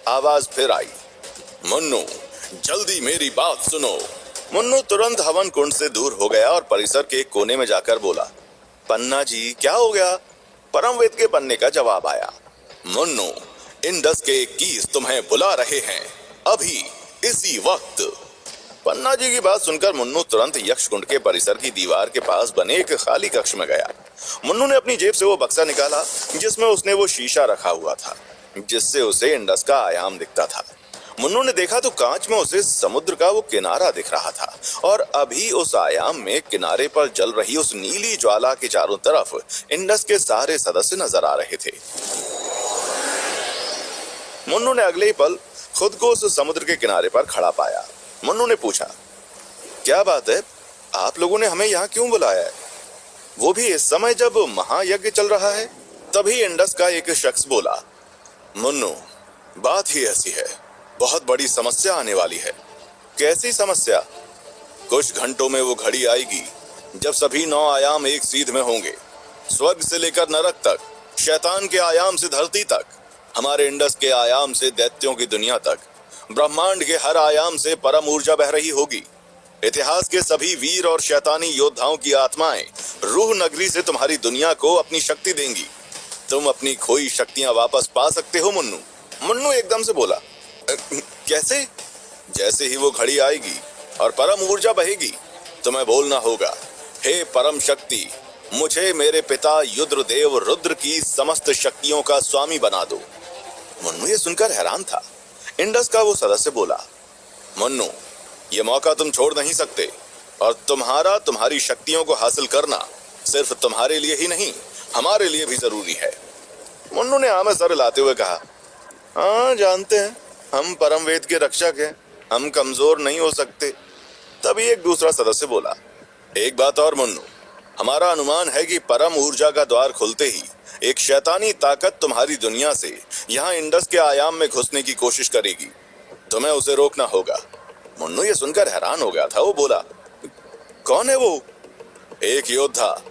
आवाज फिर आई, मुन्नू, जल्दी मेरी बात सुनो। मुन्नू तुरंत हवन कुंड से दूर हो गया और परिसर के एक कोने में जाकर बोला, पन्ना जी क्या हो गया? परमवेद के पन्ने का जवाब आया, मुन्नू, इंडस के कीस तुम्हें बुला रहे हैं, अभी इसी वक्त। पन्ना जी की बात सुनकर मुन्नू तुरंत यक्ष कुंड के परिसर की दीवार के पास बने एक खाली कक्ष में गया। मुन्नू ने अपनी जेब से वो बक्सा निकाला जिसमें उसने वो शीशा रखा हुआ था, जिससे उसे इंडस का आयाम दिखता था। मुन्नू ने देखा तो कांच में उसे समुद्र का वो किनारा दिख रहा था और अभी उस आयाम में किनारे पर जल रही उस नीली ज्वाला के चारों तरफ इंडस के सारे सदस्य नजर आ रहे थे। मुन्नू ने अगले ही पल खुद को उस समुद्र के किनारे पर खड़ा पाया। मुन्नू ने पूछा, क्या बात है, आप लोगों ने हमें यहाँ क्यों बुलाया है, वो भी इस समय जब महायज्ञ चल रहा है? तभी इंडस का एक शख्स बोला, मुन्नू, बात ही ऐसी है, बहुत बड़ी समस्या आने वाली है। कैसी समस्या? कुछ घंटों में वो घड़ी आएगी जब सभी 9 आयाम एक सीध में होंगे, स्वर्ग से लेकर नरक तक, शैतान के आयाम से धरती तक, हमारे इंडस के आयाम से दैत्यों की दुनिया तक, ब्रह्मांड के हर आयाम से परम ऊर्जा बह रही होगी। इतिहास के सभी वीर और शैतानी योद्धाओं की आत्माएं रूह नगरी से तुम्हारी दुनिया को अपनी शक्ति देंगी। तुम अपनी खोई शक्तियां वापस पा सकते हो मुन्नू। मुन्नू एकदम से बोला, कैसे? जैसे ही वो घड़ी आएगी और परम ऊर्जा बहेगी, तुम्हें बोलना होगा, हे परम शक्ति, मुझे मेरे पिता युद्रदेव रुद्र की समस्त शक्तियों का स्वामी बना दो। मुन्नू ये सुनकर हैरान था। इंडस का वो सदस्य बोला, मुन्नू, ये मौका तुम छोड़ नहीं सकते और तुम्हारी शक्तियों को हासिल करना सिर्फ तुम्हारे लिए ही नहीं, हमारे लिए भी जरूरी है। मुन्नू ने आमे सर हिलाते हुए कहा, हाँ जानते हैं, हम परम वेद के रक्षक हैं, हम कमजोर नहीं हो सकते। तभी एक दूसरा सदस्य बोला, एक बात और मुन्नू, हमारा अनुमान है कि परम ऊर्जा का द्वार खुलते ही एक शैतानी ताकत तुम्हारी दुनिया से यहाँ इंडस के आयाम में घुसने की कोशिश करेगी, तुम्हें उसे रोकना होगा। मुन्नू ये सुनकर हैरान हो गया था। वो बोला, कौन है वो? एक योद्धा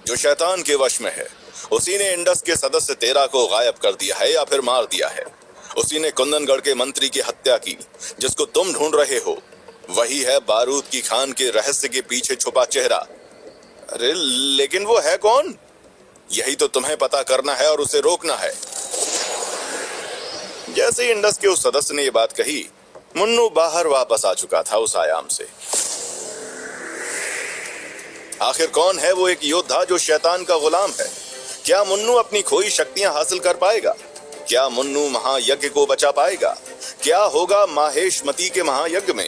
जो शैतान के वश में है, उसी ने इंडस के सदस्य 13 को गायब कर दिया है या फिर मार दिया है। उसी ने कुंदनगढ़ के मंत्री की हत्या की जिसको तुम ढूंढ रहे हो। वही है बारूद की खान के रहस्य के पीछे छुपा चेहरा। अरे लेकिन वो है कौन? यही तो तुम्हें पता करना है और उसे रोकना है। जैसे ही इंडस के उस सदस्य ने ये बात कही, मुन्नू बाहर वापस आ चुका था उस आयाम से। आखिर कौन है वो एक योद्धा जो शैतान का गुलाम है? क्या मुन्नू अपनी खोई शक्तियां हासिल कर पाएगा? क्या मुन्नू महायज्ञ को बचा पाएगा? क्या होगा माहेशमती के महायज्ञ में?